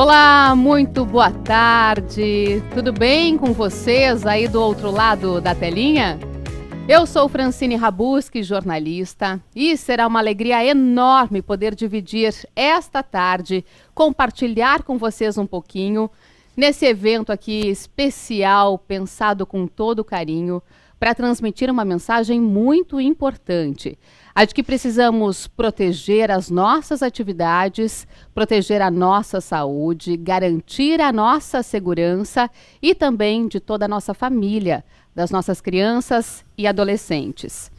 Olá, muito boa tarde. Tudo bem com vocês aí do outro lado da telinha? Eu sou Francine Rabuski, jornalista, e será uma alegria enorme poder dividir esta tarde, compartilhar com vocês um pouquinho nesse evento aqui especial, pensado com todo carinho, para transmitir uma mensagem muito importante. A de que precisamos proteger as nossas atividades, proteger a nossa saúde, garantir a nossa segurança e também de toda a nossa família, das nossas crianças e adolescentes.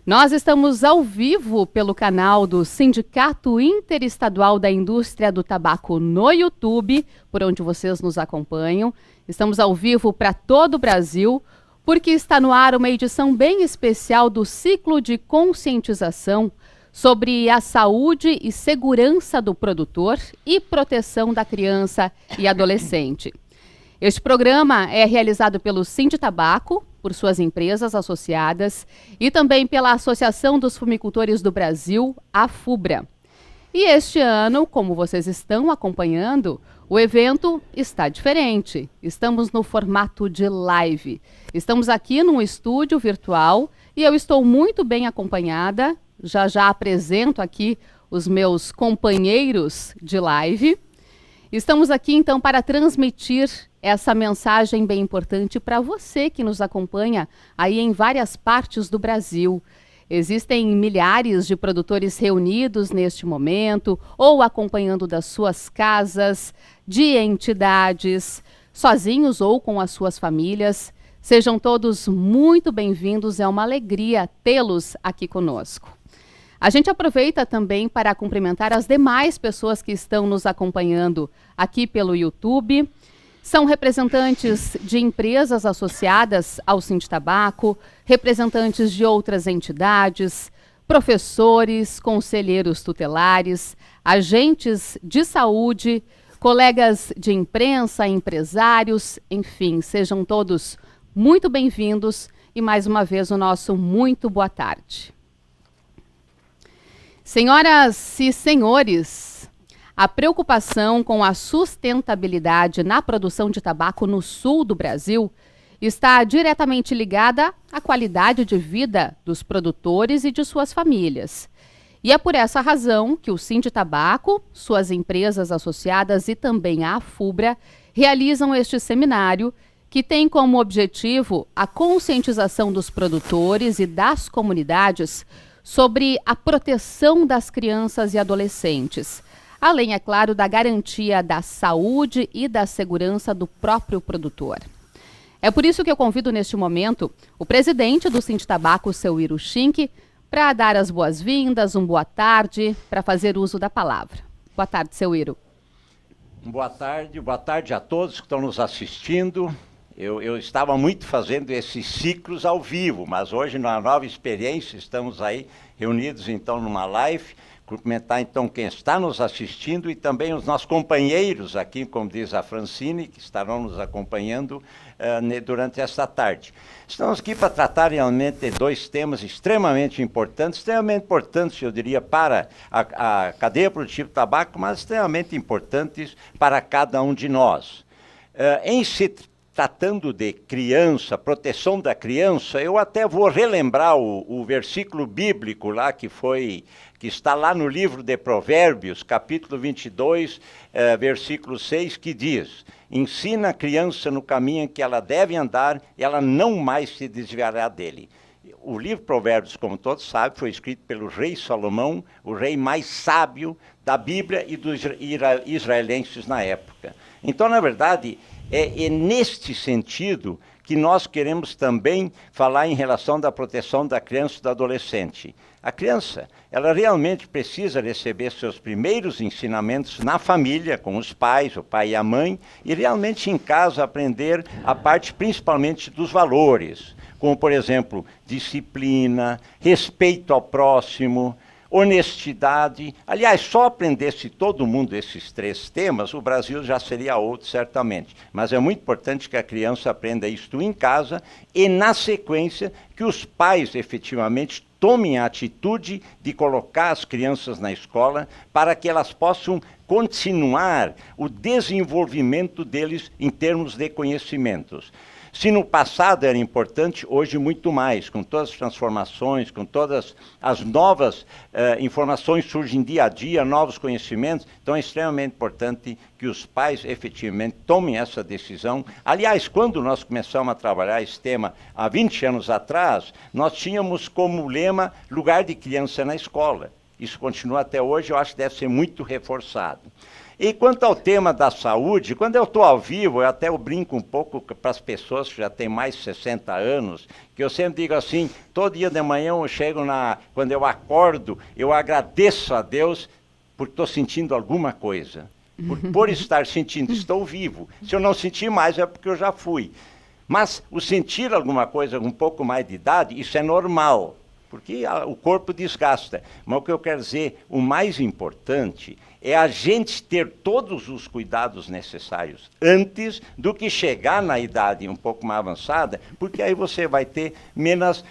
Nós estamos ao vivo pelo canal do Sindicato Interestadual da Indústria do Tabaco no YouTube, por onde vocês nos acompanham. Estamos ao vivo para todo o Brasil, porque está no ar uma edição bem especial do ciclo de conscientização sobre a saúde e segurança do produtor e proteção da criança e adolescente. Este programa é realizado pelo Sinditabaco, por suas empresas associadas, e também pela Associação dos Fumicultores do Brasil, a FUBRA. E este ano, como vocês estão acompanhando, o evento está diferente. Estamos no formato de live. Estamos aqui num estúdio virtual e eu estou muito bem acompanhada. Já apresento aqui os meus companheiros de live. Estamos aqui então para transmitir essa mensagem bem importante para você que nos acompanha aí em várias partes do Brasil. Existem milhares de produtores reunidos neste momento ou acompanhando das suas casas, de entidades, sozinhos ou com as suas famílias. Sejam todos muito bem-vindos, é uma alegria tê-los aqui conosco. A gente aproveita também para cumprimentar as demais pessoas que estão nos acompanhando aqui pelo YouTube. São representantes de empresas associadas ao Sinditabaco, representantes de outras entidades, professores, conselheiros tutelares, agentes de saúde, colegas de imprensa, empresários, enfim, sejam todos muito bem-vindos e mais uma vez o nosso muito boa tarde. Senhoras e senhores, a preocupação com a sustentabilidade na produção de tabaco no sul do Brasil está diretamente ligada à qualidade de vida dos produtores e de suas famílias. E é por essa razão que o Sinditabaco, suas empresas associadas e também a FUBRA realizam este seminário que tem como objetivo a conscientização dos produtores e das comunidades sobre a proteção das crianças e adolescentes, além, é claro, da garantia da saúde e da segurança do próprio produtor. É por isso que eu convido neste momento o presidente do Sinditabaco, seu Iro Schink, para dar as boas-vindas, boa tarde, para fazer uso da palavra. Boa tarde, seu Iro. Boa tarde a todos que estão nos assistindo. Eu estava muito fazendo esses ciclos ao vivo, mas hoje, numa nova experiência, estamos aí reunidos então numa live. Cumprimentar então quem está nos assistindo e também os nossos companheiros aqui, como diz a Francine, que estarão nos acompanhando durante esta tarde. Estamos aqui para tratar realmente de dois temas extremamente importantes, eu diria, para a cadeia produtiva do tabaco, mas extremamente importantes para cada um de nós. Tratando de criança, proteção da criança, eu até vou relembrar o versículo bíblico lá que está lá no livro de Provérbios, capítulo 22, versículo 6, que diz: ensina a criança no caminho em que ela deve andar e ela não mais se desviará dele. O livro Provérbios, como todos sabem, foi escrito pelo rei Salomão, o rei mais sábio da Bíblia e dos israelenses na época. Então, na verdade, é neste sentido que nós queremos também falar em relação da proteção da criança e do adolescente. A criança, ela realmente precisa receber seus primeiros ensinamentos na família, com os pais, o pai e a mãe, e realmente em casa aprender a parte principalmente dos valores, como, por exemplo, disciplina, respeito ao próximo, honestidade. Aliás, só aprendesse todo mundo esses três temas, o Brasil já seria outro, certamente. Mas é muito importante que a criança aprenda isto em casa e, na sequência, que os pais, efetivamente, tomem a atitude de colocar as crianças na escola para que elas possam continuar o desenvolvimento deles em termos de conhecimentos. Se no passado era importante, hoje muito mais, com todas as transformações, com todas as novas informações surgem dia a dia, novos conhecimentos, então é extremamente importante que os pais efetivamente tomem essa decisão. Aliás, quando nós começamos a trabalhar esse tema há 20 anos atrás, nós tínhamos como lema lugar de criança na escola. Isso continua até hoje, eu acho que deve ser muito reforçado. E quanto ao tema da saúde, quando eu estou ao vivo, eu brinco um pouco para as pessoas que já têm mais de 60 anos, que eu sempre digo assim, todo dia de manhã eu chego quando eu acordo, eu agradeço a Deus por estou sentindo alguma coisa. Por estar sentindo, estou vivo. Se eu não sentir mais é porque eu já fui. Mas o sentir alguma coisa com um pouco mais de idade, isso é normal, porque o corpo desgasta. Mas o que eu quero dizer, o mais importante é a gente ter todos os cuidados necessários antes do que chegar na idade um pouco mais avançada, porque aí você vai ter menos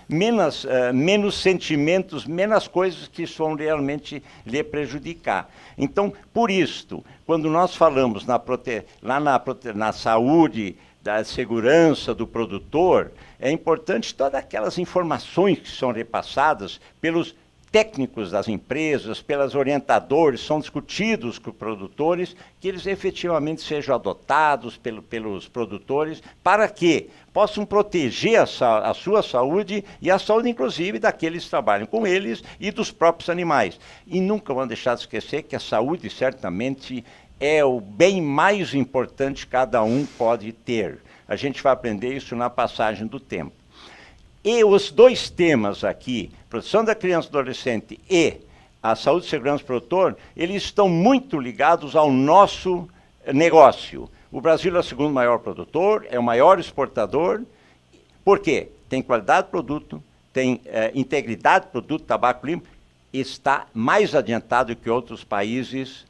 sentimentos, menos coisas que vão realmente lhe prejudicar. Então, por isto, quando nós falamos na saúde, da segurança do produtor, é importante todas aquelas informações que são repassadas pelos técnicos das empresas, pelos orientadores, são discutidos com os produtores, que eles efetivamente sejam adotados pelos produtores, para que possam proteger a sua saúde e a saúde, inclusive, daqueles que trabalham com eles e dos próprios animais. E nunca vão deixar de esquecer que a saúde, certamente, é o bem mais importante que cada um pode ter. A gente vai aprender isso na passagem do tempo. E os dois temas aqui, proteção da criança e do adolescente e a saúde e segurança do produtor, eles estão muito ligados ao nosso negócio. O Brasil é o segundo maior produtor, é o maior exportador. Por quê? Tem qualidade do produto, tem integridade do produto, tabaco limpo, está mais adiantado que outros países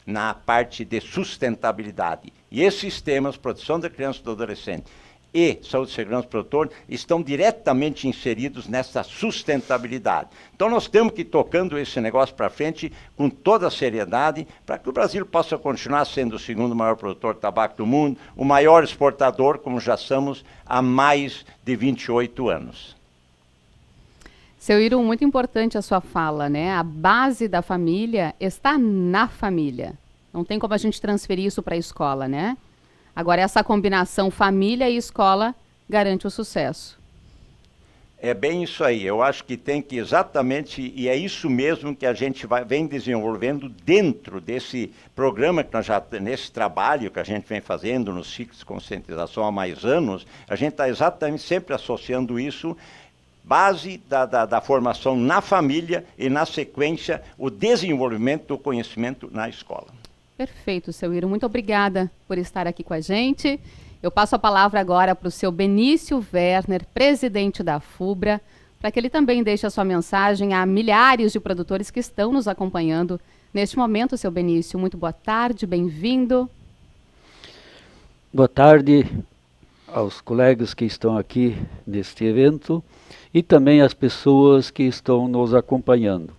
na parte de sustentabilidade. E esses temas, proteção da criança e do adolescente e saúde e segurança do produtor, estão diretamente inseridos nessa sustentabilidade. Então nós temos que ir tocando esse negócio para frente com toda a seriedade, para que o Brasil possa continuar sendo o segundo maior produtor de tabaco do mundo, o maior exportador, como já somos há mais de 28 anos. Seu Iro, muito importante a sua fala, né? A base da família está na família. Não tem como a gente transferir isso para a escola, né? Agora, essa combinação família e escola garante o sucesso. É bem isso aí. Eu acho que tem que exatamente, e é isso mesmo que a gente vem desenvolvendo dentro desse programa, que nós nesse trabalho que a gente vem fazendo nos ciclos de conscientização há mais anos, a gente está exatamente sempre associando isso, base da formação na família e, na sequência, o desenvolvimento do conhecimento na escola. Perfeito, seu Iro. Muito obrigada por estar aqui com a gente. Eu passo a palavra agora para o seu Benício Werner, presidente da FUBRA, para que ele também deixe a sua mensagem a milhares de produtores que estão nos acompanhando neste momento. Seu Benício, muito boa tarde, bem-vindo. Boa tarde aos colegas que estão aqui neste evento e também às pessoas que estão nos acompanhando.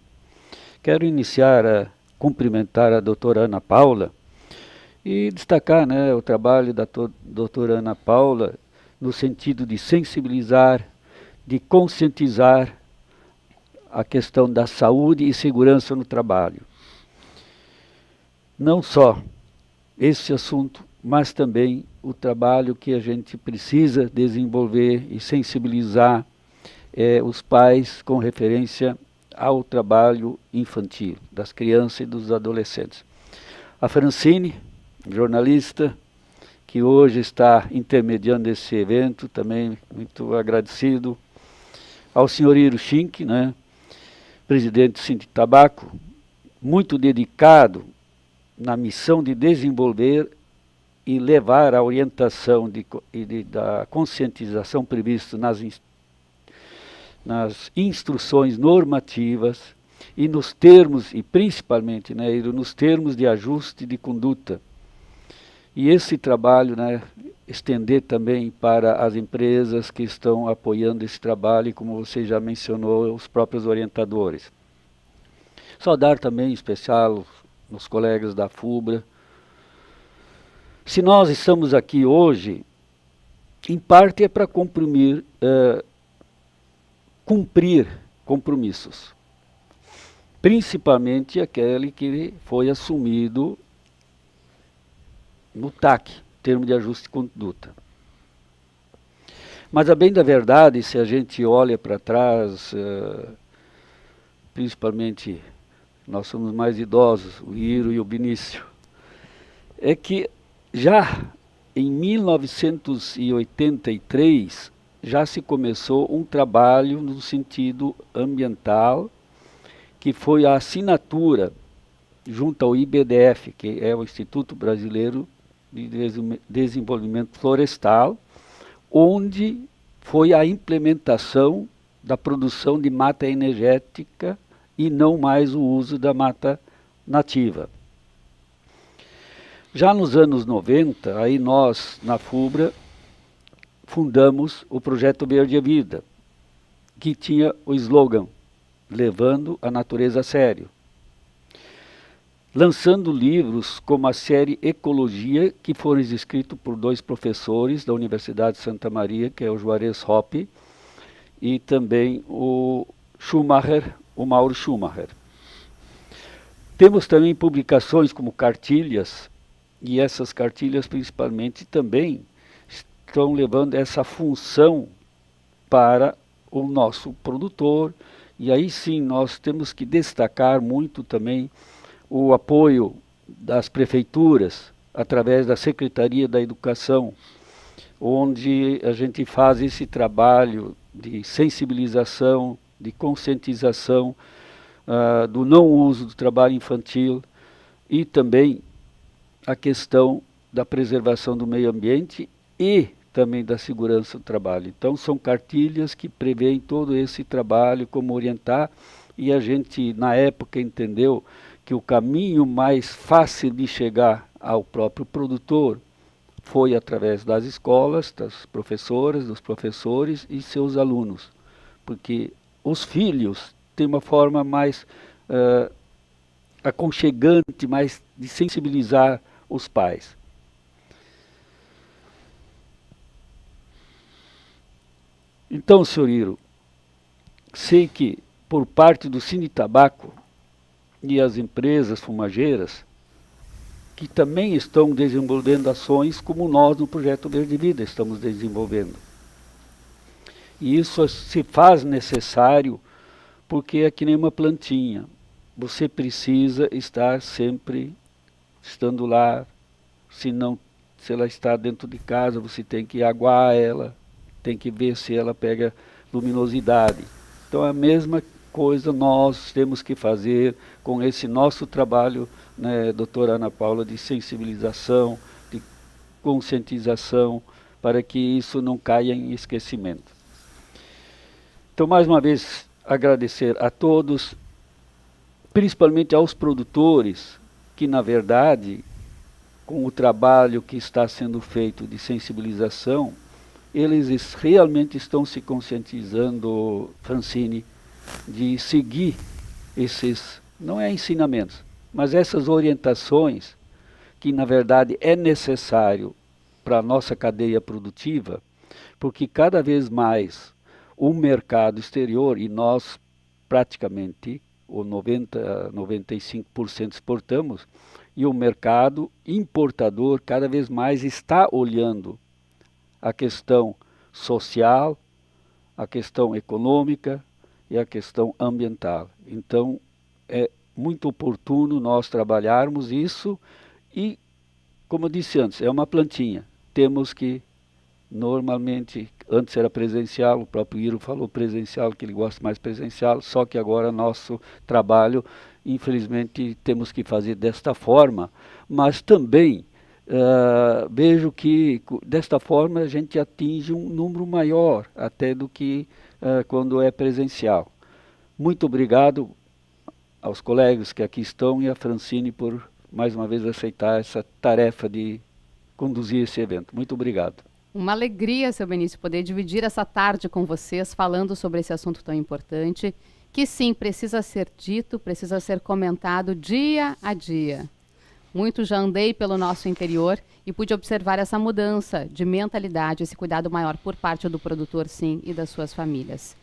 Quero iniciar cumprimentar a doutora Ana Paula e destacar, né, o trabalho da doutora Ana Paula no sentido de sensibilizar, de conscientizar a questão da saúde e segurança no trabalho. Não só esse assunto, mas também o trabalho que a gente precisa desenvolver e sensibilizar os pais com referência ao trabalho infantil, das crianças e dos adolescentes. A Francine, jornalista, que hoje está intermediando esse evento, também muito agradecido. Ao senhor Iro Schink, né, presidente do Sindicato de Tabaco, muito dedicado na missão de desenvolver e levar a orientação da conscientização prevista nas instruções normativas e nos termos, e principalmente, né, nos termos de ajuste de conduta. E esse trabalho, né, estender também para as empresas que estão apoiando esse trabalho, e como você já mencionou, os próprios orientadores. Saudar também em especial os colegas da FUBRA. Se nós estamos aqui hoje, em parte é para cumprir compromissos, principalmente aquele que foi assumido no TAC, Termo de Ajuste de Conduta. Mas, a bem da verdade, se a gente olha para trás, principalmente, nós somos mais idosos, o Iro e o Benício, é que já em 1983 já se começou um trabalho no sentido ambiental, que foi a assinatura junto ao IBDF, que é o Instituto Brasileiro de Desenvolvimento Florestal, onde foi a implementação da produção de mata energética e não mais o uso da mata nativa. Já nos anos 90, aí nós, na FUBRA, fundamos o Projeto Verde a Vida, que tinha o slogan, levando a natureza a sério. Lançando livros como a série Ecologia, que foram escritos por 2 professores da Universidade de Santa Maria, que é o Juarez Hoppe, e também o Mauro Schumacher. Temos também publicações como cartilhas, e essas cartilhas principalmente também estão levando essa função para o nosso produtor, e aí sim nós temos que destacar muito também o apoio das prefeituras, através da Secretaria da Educação, onde a gente faz esse trabalho de sensibilização, de conscientização do não uso do trabalho infantil, e também a questão da preservação do meio ambiente e também da segurança do trabalho. Então são cartilhas que prevêem todo esse trabalho, como orientar, e a gente na época entendeu que o caminho mais fácil de chegar ao próprio produtor foi através das escolas, das professoras, dos professores e seus alunos, porque os filhos têm uma forma mais aconchegante, mais de sensibilizar os pais. Então, senhor Iro, sei que por parte do Sinitabaco e as empresas fumageiras, que também estão desenvolvendo ações como nós no Projeto Verde Vida estamos desenvolvendo. E isso se faz necessário porque é que nem uma plantinha. Você precisa estar sempre estando lá, se ela está dentro de casa, você tem que aguar ela, tem que ver se ela pega luminosidade. Então a mesma coisa nós temos que fazer com esse nosso trabalho, né, doutora Ana Paula, de sensibilização, de conscientização, para que isso não caia em esquecimento. Então, mais uma vez, agradecer a todos, principalmente aos produtores, que na verdade, com o trabalho que está sendo feito de sensibilização, eles realmente estão se conscientizando, Francine, de seguir esses, não é ensinamentos, mas essas orientações que na verdade é necessário para a nossa cadeia produtiva, porque cada vez mais o mercado exterior, e nós praticamente o 95% exportamos, e o mercado importador cada vez mais está olhando a questão social, a questão econômica e a questão ambiental. Então, é muito oportuno nós trabalharmos isso e, como eu disse antes, é uma plantinha. Temos que, normalmente, antes era presencial, o próprio Iro falou presencial, que ele gosta mais presencial, só que agora nosso trabalho, infelizmente, temos que fazer desta forma, mas também vejo que desta forma a gente atinge um número maior até do que quando é presencial. Muito obrigado aos colegas que aqui estão e a Francine por mais uma vez aceitar essa tarefa de conduzir esse evento. Muito obrigado. Uma alegria, seu Benício, poder dividir essa tarde com vocês, falando sobre esse assunto tão importante, que sim, precisa ser dito, precisa ser comentado dia a dia. Muito já andei pelo nosso interior e pude observar essa mudança de mentalidade, esse cuidado maior por parte do produtor, sim, e das suas famílias.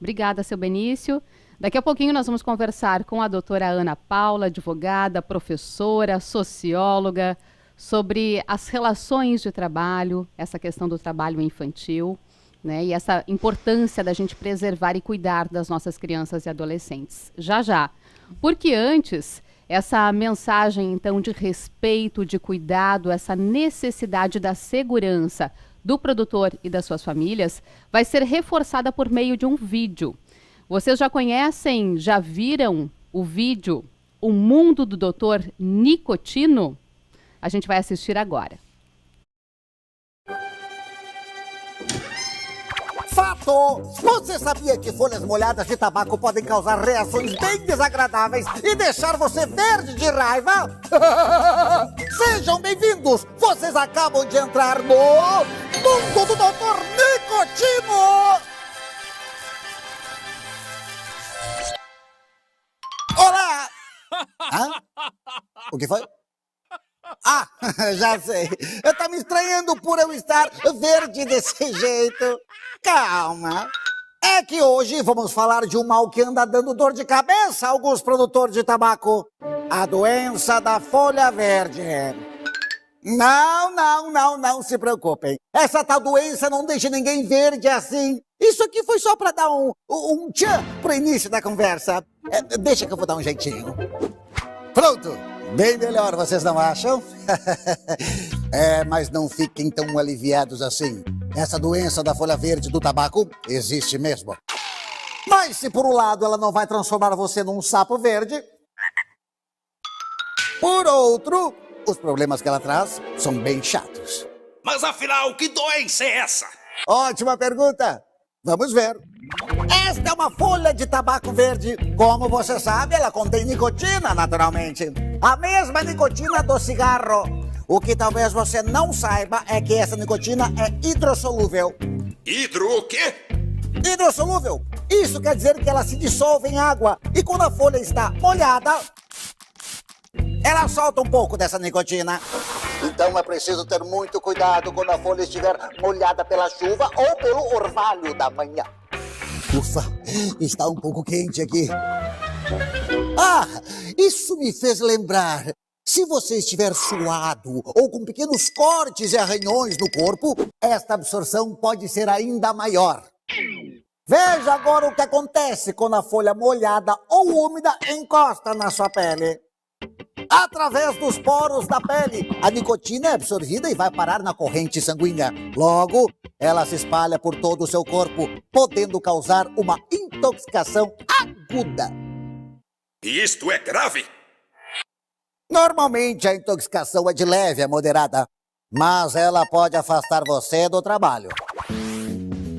Obrigada, seu Benício. Daqui a pouquinho nós vamos conversar com a doutora Ana Paula, advogada, professora, socióloga, sobre as relações de trabalho, essa questão do trabalho infantil, né, e essa importância da gente preservar e cuidar das nossas crianças e adolescentes. Já já. Porque antes, essa mensagem, então, de respeito, de cuidado, essa necessidade da segurança do produtor e das suas famílias, vai ser reforçada por meio de um vídeo. Vocês já conhecem, já viram o vídeo O Mundo do Dr. Nicotino? A gente vai assistir agora. Fato! Você sabia que folhas molhadas de tabaco podem causar reações bem desagradáveis e deixar você verde de raiva? Sejam bem-vindos! Vocês acabam de entrar no Mundo do Dr. Nicotino! Olá! Hã? O que foi? Ah, já sei. Tá me estranhando por eu estar verde desse jeito. Calma. É que hoje vamos falar de um mal que anda dando dor de cabeça a alguns produtores de tabaco. A doença da folha verde. Não se preocupem. Essa tal doença não deixa ninguém verde assim. Isso aqui foi só para dar um tchan pro início da conversa. Deixa que eu vou dar um jeitinho. Pronto. Bem melhor, vocês não acham? Mas não fiquem tão aliviados assim. Essa doença da folha verde do tabaco existe mesmo. Mas se por um lado ela não vai transformar você num sapo verde, por outro, os problemas que ela traz são bem chatos. Mas afinal, que doença é essa? Ótima pergunta. Vamos ver. Esta é uma folha de tabaco verde. Como você sabe, ela contém nicotina, naturalmente. A mesma nicotina do cigarro. O que talvez você não saiba é que essa nicotina é hidrossolúvel. Hidro o quê? Hidrossolúvel. Isso quer dizer que ela se dissolve em água. E quando a folha está molhada, ela solta um pouco dessa nicotina. Então é preciso ter muito cuidado quando a folha estiver molhada pela chuva ou pelo orvalho da manhã. Ufa, está um pouco quente aqui. Ah, isso me fez lembrar. Se você estiver suado ou com pequenos cortes e arranhões no corpo, esta absorção pode ser ainda maior. Veja agora o que acontece quando a folha molhada ou úmida encosta na sua pele. Através dos poros da pele, a nicotina é absorvida e vai parar na corrente sanguínea. Logo, ela se espalha por todo o seu corpo, podendo causar uma intoxicação aguda. E isto é grave? Normalmente, a intoxicação é de leve a moderada, mas ela pode afastar você do trabalho.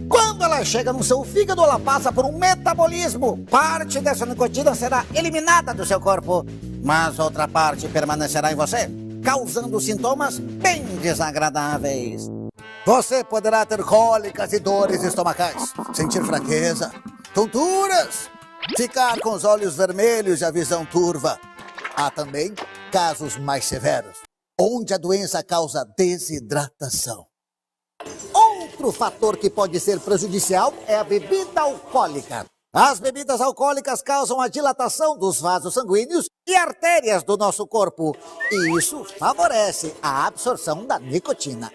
Quando ela chega no seu fígado, ela passa por um metabolismo. Parte dessa nicotina será eliminada do seu corpo, mas outra parte permanecerá em você, causando sintomas bem desagradáveis. Você poderá ter cólicas e dores estomacais, sentir fraqueza, tonturas, ficar com os olhos vermelhos e a visão turva. Há também casos mais severos, onde a doença causa desidratação. Outro fator que pode ser prejudicial é a bebida alcoólica. As bebidas alcoólicas causam a dilatação dos vasos sanguíneos e artérias do nosso corpo. E isso favorece a absorção da nicotina.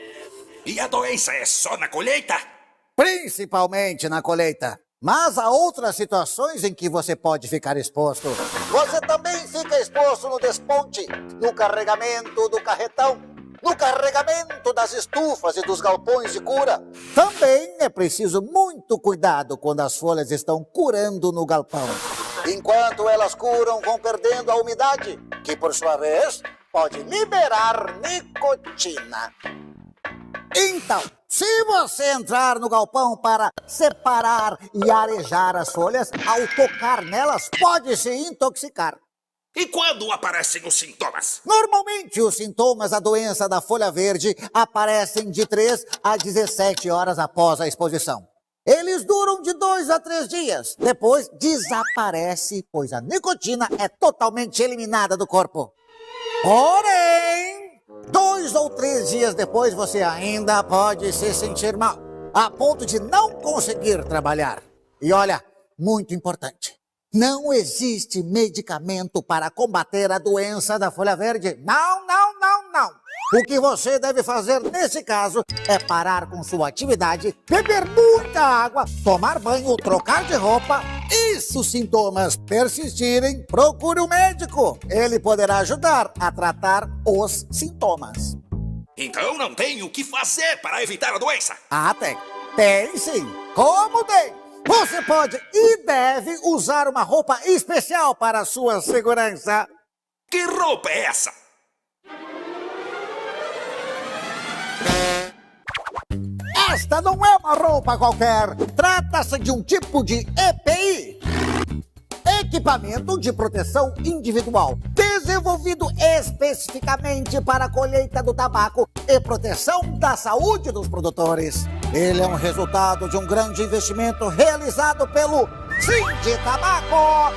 E a doença é só na colheita? Principalmente na colheita. Mas há outras situações em que você pode ficar exposto. Você também fica exposto no desponte, no carregamento do carretão, no carregamento das estufas e dos galpões de cura. Também é preciso muito cuidado quando as folhas estão curando no galpão. Enquanto elas curam, vão perdendo a umidade, que por sua vez pode liberar nicotina. Então, se você entrar no galpão para separar e arejar as folhas, ao tocar nelas, pode se intoxicar. E quando aparecem os sintomas? Normalmente, os sintomas da doença da folha verde aparecem de 3 a 17 horas após a exposição. Eles duram de 2 a 3 dias. Depois, desaparece, pois a nicotina é totalmente eliminada do corpo. Porém, 2 ou 3 dias depois, você ainda pode se sentir mal, a ponto de não conseguir trabalhar. E olha, muito importante. Não existe medicamento para combater a doença da folha verde. Não, não, não, não. O que você deve fazer nesse caso é parar com sua atividade, beber muita água, tomar banho, trocar de roupa. E se os sintomas persistirem, procure um médico. Ele poderá ajudar a tratar os sintomas. Então não tem o que fazer para evitar a doença? Ah, tem. Tem sim. Como tem? Você pode e deve usar uma roupa especial para a sua segurança. Que roupa é essa? Esta não é uma roupa qualquer. Trata-se de um tipo de EPI. Equipamento de proteção individual, desenvolvido especificamente para a colheita do tabaco e proteção da saúde dos produtores. Ele é um resultado de um grande investimento realizado pelo Sinditabaco.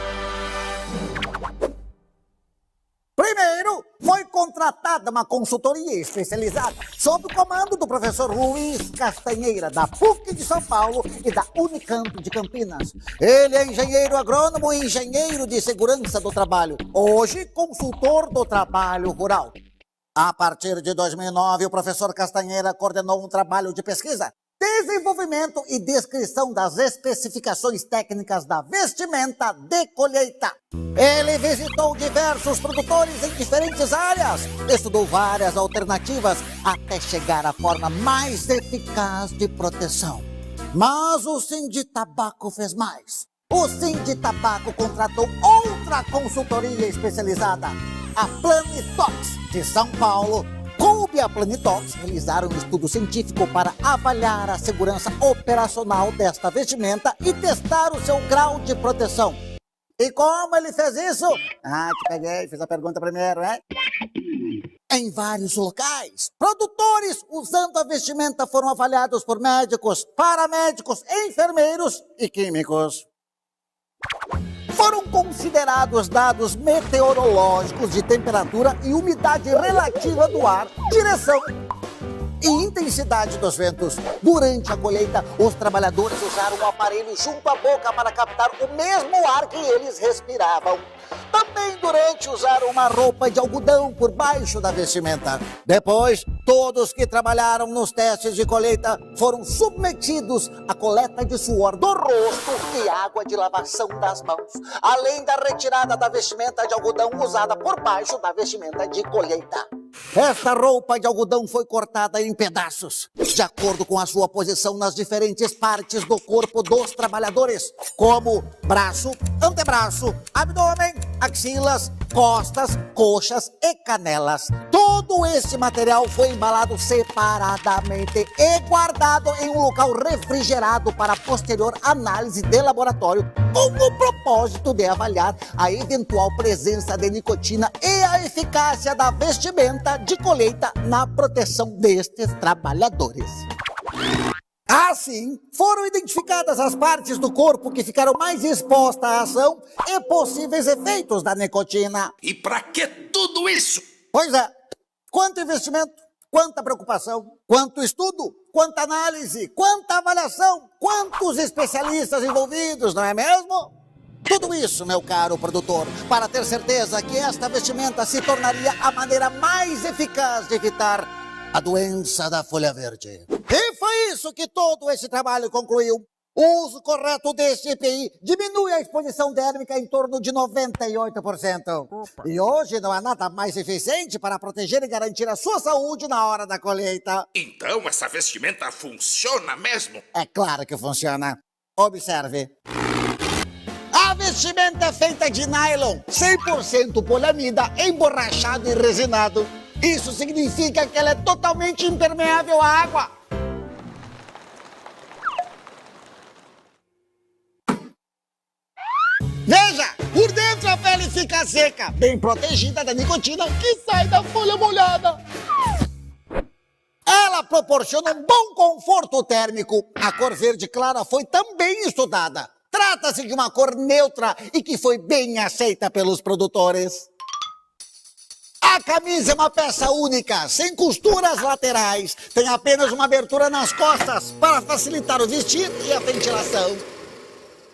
Primeiro, foi contratada uma consultoria especializada sob o comando do professor Luiz Castanheira, da PUC de São Paulo e da Unicamp de Campinas. Ele é engenheiro agrônomo e engenheiro de segurança do trabalho, hoje consultor do trabalho rural. A partir de 2009, o professor Castanheira coordenou um trabalho de pesquisa, desenvolvimento e descrição das especificações técnicas da vestimenta de colheita. Ele visitou diversos produtores em diferentes áreas, estudou várias alternativas até chegar à forma mais eficaz de proteção. Mas o Sinditabaco fez mais. O Sinditabaco contratou outra consultoria especializada, a Planitox de São Paulo. Coube a Planitox realizar um estudo científico para avaliar a segurança operacional desta vestimenta e testar o seu grau de proteção. E como ele fez isso? Ah, te peguei, fiz a pergunta primeiro, hein? Em vários locais, produtores usando a vestimenta foram avaliados por médicos, paramédicos, enfermeiros e químicos. Foram considerados dados meteorológicos de temperatura e umidade relativa do ar, direção e intensidade dos ventos. Durante a colheita, os trabalhadores usaram um aparelho junto à boca para captar o mesmo ar que eles respiravam. Também durante usaram uma roupa de algodão por baixo da vestimenta. Depois, todos que trabalharam nos testes de colheita foram submetidos à coleta de suor do rosto e água de lavação das mãos, além da retirada da vestimenta de algodão usada por baixo da vestimenta de colheita. Esta roupa de algodão foi cortada em pedaços, de acordo com a sua posição nas diferentes partes do corpo dos trabalhadores, como braço, antebraço, abdômen, axilas, costas, coxas e canelas. Todo esse material foi embalado separadamente e guardado em um local refrigerado para posterior análise de laboratório, com o propósito de avaliar a eventual presença de nicotina e a eficácia da vestimenta de colheita na proteção destes trabalhadores. Assim, foram identificadas as partes do corpo que ficaram mais expostas à ação e possíveis efeitos da nicotina. E pra que tudo isso? Pois é, quanto investimento, quanta preocupação, quanto estudo, quanta análise, quanta avaliação, quantos especialistas envolvidos, não é mesmo? Tudo isso, meu caro produtor, para ter certeza que esta vestimenta se tornaria a maneira mais eficaz de evitar a doença da folha verde. E foi isso que todo esse trabalho concluiu. O uso correto deste EPI diminui a exposição térmica em torno de 98%. E hoje não há nada mais eficiente para proteger e garantir a sua saúde na hora da colheita. Então essa vestimenta funciona mesmo? É claro que funciona. Observe. A vestimenta é feita de nylon, 100% poliamida, emborrachado e resinado. Isso significa que ela é totalmente impermeável à água. Veja, por dentro a pele fica seca, bem protegida da nicotina que sai da folha molhada. Ela proporciona um bom conforto térmico. A cor verde clara foi também estudada. Trata-se de uma cor neutra e que foi bem aceita pelos produtores. A camisa é uma peça única, sem costuras laterais. Tem apenas uma abertura nas costas para facilitar o vestido e a ventilação.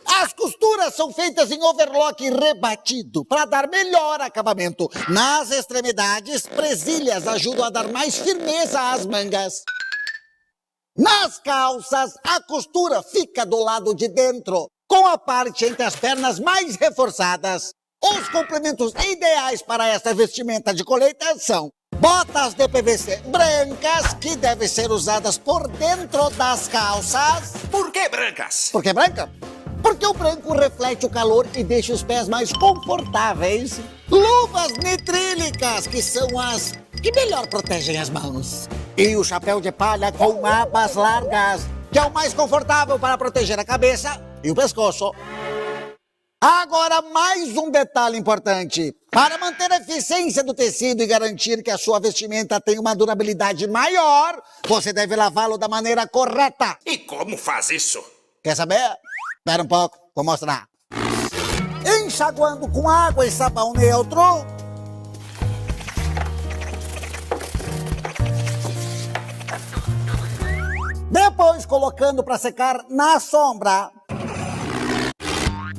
As costuras são feitas em overlock rebatido para dar melhor acabamento. Nas extremidades, presilhas ajudam a dar mais firmeza às mangas. Nas calças, a costura fica do lado de dentro, com a parte entre as pernas mais reforçadas. Os complementos ideais para esta vestimenta de colheita são botas de PVC brancas, que devem ser usadas por dentro das calças. Por que brancas? Por que branca? Porque o branco reflete o calor e deixa os pés mais confortáveis. Luvas nitrílicas, que são as que melhor protegem as mãos. E o chapéu de palha com abas largas, que é o mais confortável para proteger a cabeça e o pescoço. Agora, mais um detalhe importante. Para manter a eficiência do tecido e garantir que a sua vestimenta tenha uma durabilidade maior, você deve lavá-lo da maneira correta. E como faz isso? Quer saber? Espera um pouco, vou mostrar. Enxaguando com água e sabão neutro. Depois colocando para secar na sombra.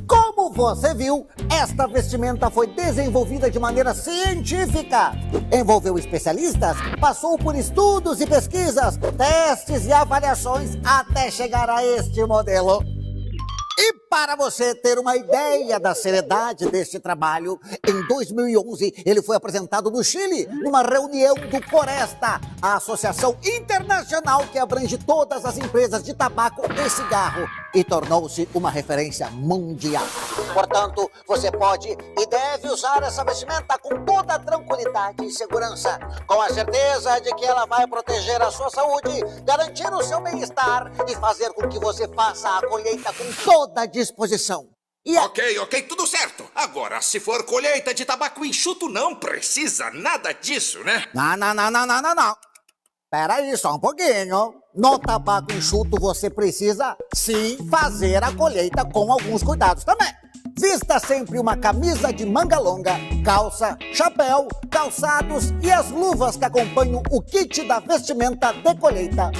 Como você viu, esta vestimenta foi desenvolvida de maneira científica. Envolveu especialistas, passou por estudos e pesquisas, testes e avaliações até chegar a este modelo. E para você ter uma ideia da seriedade deste trabalho, em 2011 ele foi apresentado no Chile, numa reunião do Coresta, a associação internacional que abrange todas as empresas de tabaco e cigarro, e tornou-se uma referência mundial. Portanto, você pode e deve usar essa vestimenta com toda tranquilidade e segurança, com a certeza de que ela vai proteger a sua saúde, garantir o seu bem-estar e fazer com que você faça a colheita com toda a disposição. Ok, tudo certo. Agora, se for colheita de tabaco enxuto, não precisa nada disso, né? Não. Peraí, só um pouquinho. No tabaco enxuto você precisa, sim, fazer a colheita com alguns cuidados também. Vista sempre uma camisa de manga longa, calça, chapéu, calçados e as luvas que acompanham o kit da vestimenta de colheita.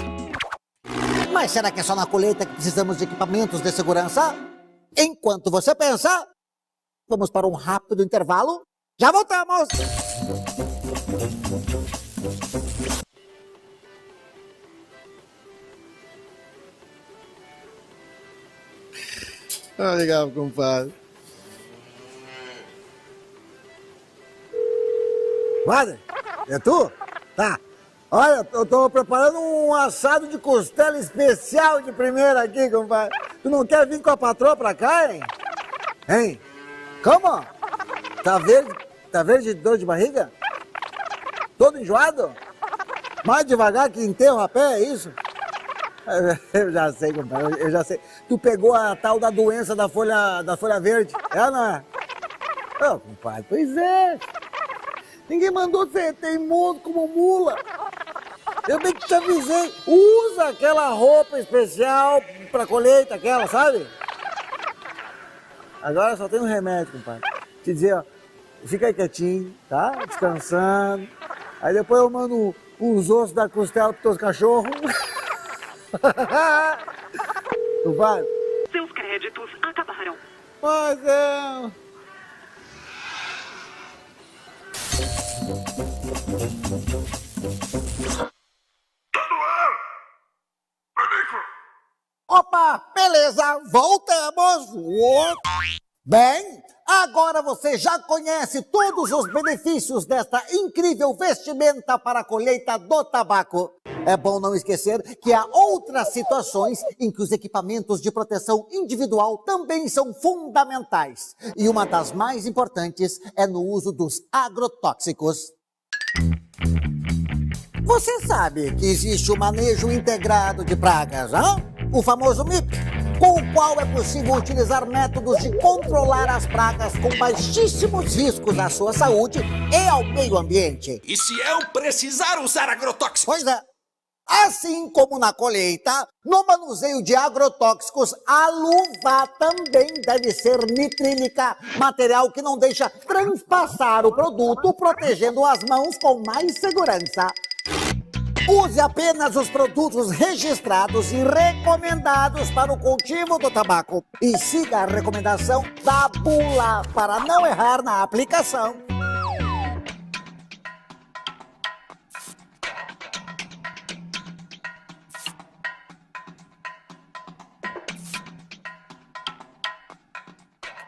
Mas será que é só na colheita que precisamos de equipamentos de segurança? Enquanto você pensa, vamos para um rápido intervalo. Já voltamos! Legal, compadre. Padre, é tu? Tá. Olha, eu tô preparando um assado de costela especial de primeira aqui, compadre. Tu não quer vir com a patroa pra cá, hein? Hein? Como? Tá verde de dor de barriga? Todo enjoado? Mais devagar que enterro a pé, é isso? Eu já sei, compadre, eu já sei. Tu pegou a tal da doença da folha verde, é ou não é? Ô, compadre, pois é. Ninguém mandou ser teimoso como mula. Eu bem que te avisei, usa aquela roupa especial pra colheita, aquela, sabe? Agora só tem um remédio, compadre. Te dizer, ó, fica aí quietinho, tá? Descansando. Aí depois eu mando os ossos da costela pros teus cachorros. Compadre. Seus créditos acabaram. Mas é... Opa, beleza, voltamos. Bem, agora você já conhece todos os benefícios desta incrível vestimenta para a colheita do tabaco. É bom não esquecer que há outras situações em que os equipamentos de proteção individual também são fundamentais. E uma das mais importantes é no uso dos agrotóxicos. Você sabe que existe o manejo integrado de pragas, hein? O famoso MIP, com o qual é possível utilizar métodos de controlar as pragas com baixíssimos riscos à sua saúde e ao meio ambiente. E se eu precisar usar agrotóxicos? Pois é. Assim como na colheita, no manuseio de agrotóxicos, a luva também deve ser nitrílica, material que não deixa transpassar o produto, protegendo as mãos com mais segurança. Use apenas os produtos registrados e recomendados para o cultivo do tabaco e siga a recomendação da bula para não errar na aplicação.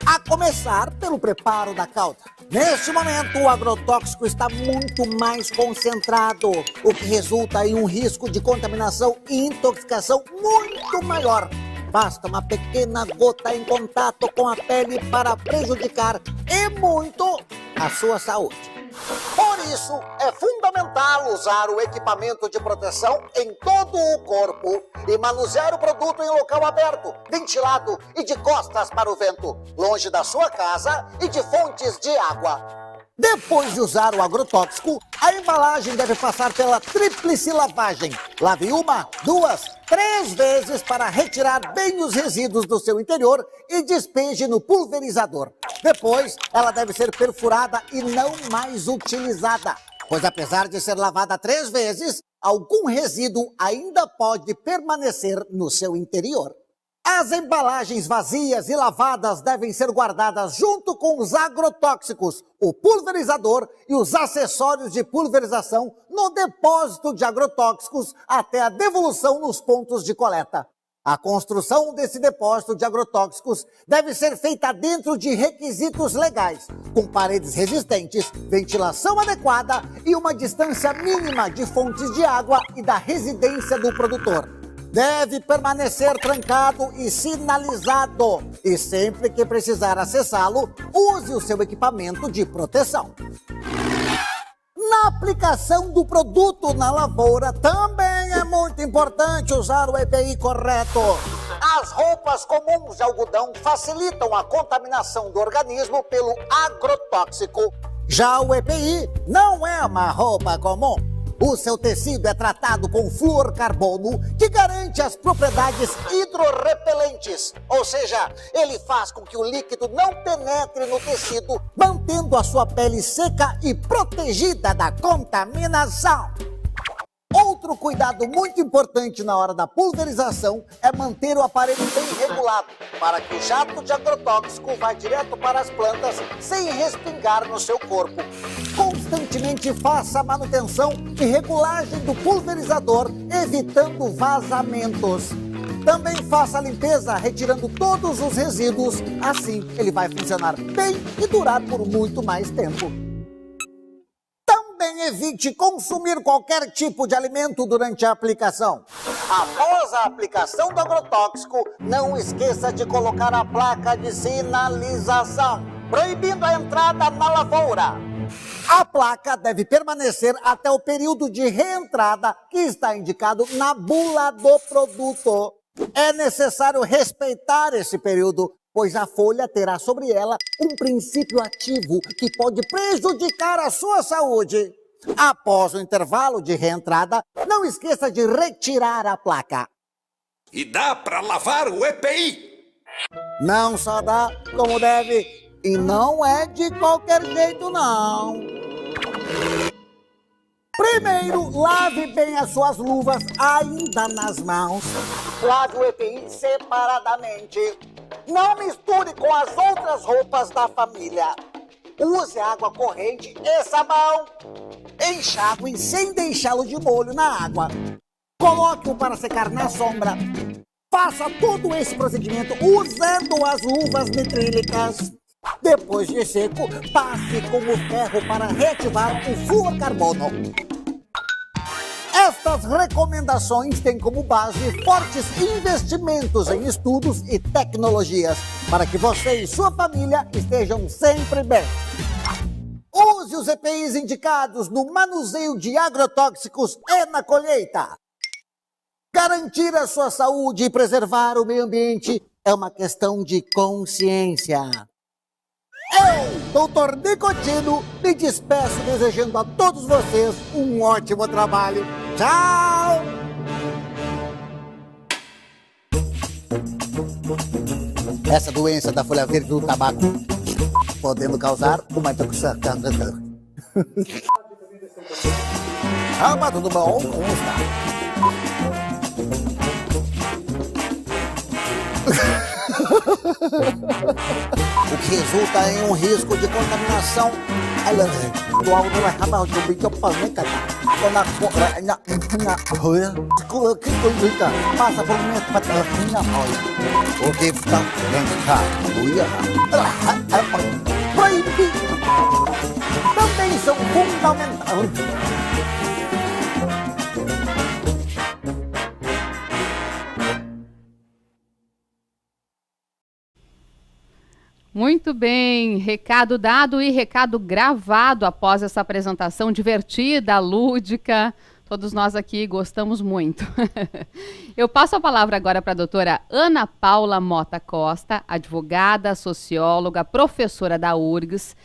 A começar pelo preparo da cauda. Neste momento, o agrotóxico está muito mais concentrado, o que resulta em um risco de contaminação e intoxicação muito maior. Basta uma pequena gota em contato com a pele para prejudicar e muito a sua saúde. Por isso, é fundamental usar o equipamento de proteção em todo o corpo e manusear o produto em local aberto, ventilado e de costas para o vento, longe da sua casa e de fontes de água. Depois de usar o agrotóxico, a embalagem deve passar pela tríplice lavagem. Lave 1, 2, 3 vezes para retirar bem os resíduos do seu interior e despeje no pulverizador. Depois, ela deve ser perfurada e não mais utilizada, pois apesar de ser lavada 3 vezes, algum resíduo ainda pode permanecer no seu interior. As embalagens vazias e lavadas devem ser guardadas junto com os agrotóxicos, o pulverizador e os acessórios de pulverização no depósito de agrotóxicos até a devolução nos pontos de coleta. A construção desse depósito de agrotóxicos deve ser feita dentro de requisitos legais, com paredes resistentes, ventilação adequada e uma distância mínima de fontes de água e da residência do produtor. Deve permanecer trancado e sinalizado. E sempre que precisar acessá-lo, use o seu equipamento de proteção. Na aplicação do produto na lavoura, também é muito importante usar o EPI correto. As roupas comuns de algodão facilitam a contaminação do organismo pelo agrotóxico. Já o EPI não é uma roupa comum. O seu tecido é tratado com fluorcarbono, que garante as propriedades hidrorrepelentes. Ou seja, ele faz com que o líquido não penetre no tecido, mantendo a sua pele seca e protegida da contaminação. Outro cuidado muito importante na hora da pulverização é manter o aparelho bem regulado, para que o jato de agrotóxico vá direto para as plantas sem respingar no seu corpo. Constantemente faça a manutenção e regulagem do pulverizador, evitando vazamentos. Também faça a limpeza, retirando todos os resíduos. Assim, ele vai funcionar bem e durar por muito mais tempo. Também evite consumir qualquer tipo de alimento durante a aplicação. Após a aplicação do agrotóxico, não esqueça de colocar a placa de sinalização, proibindo a entrada na lavoura. A placa deve permanecer até o período de reentrada que está indicado na bula do produto. É necessário respeitar esse período, pois a folha terá sobre ela um princípio ativo que pode prejudicar a sua saúde. Após o intervalo de reentrada, não esqueça de retirar a placa. E dá para lavar o EPI? Não só dá, como deve, e não é de qualquer jeito, não. Primeiro, lave bem as suas luvas ainda nas mãos. Lave o EPI separadamente. Não misture com as outras roupas da família. Use água corrente e sabão. Enxague sem deixá-lo de molho na água. Coloque-o para secar na sombra. Faça todo esse procedimento usando as luvas nitrílicas. Depois de seco, passe com o ferro para reativar o fluorcarbono. Estas recomendações têm como base fortes investimentos em estudos e tecnologias para que você e sua família estejam sempre bem. Use os EPIs indicados no manuseio de agrotóxicos e na colheita. Garantir a sua saúde e preservar o meio ambiente é uma questão de consciência. Eu, Doutor Nicotino, me despeço desejando a todos vocês um ótimo trabalho. Tchau! Essa doença da folha verde do tabaco podendo causar uma intoxicação. Mas tudo bom? Como está? O que resulta em um risco de contaminação do auto do bicho passa por minha patrocínio o que está proibido também são fundamentais. Muito bem, recado dado e recado gravado após essa apresentação divertida, lúdica. Todos nós aqui gostamos muito. Eu passo a palavra agora para a doutora Ana Paula Mota Costa, advogada, socióloga, professora da URGS,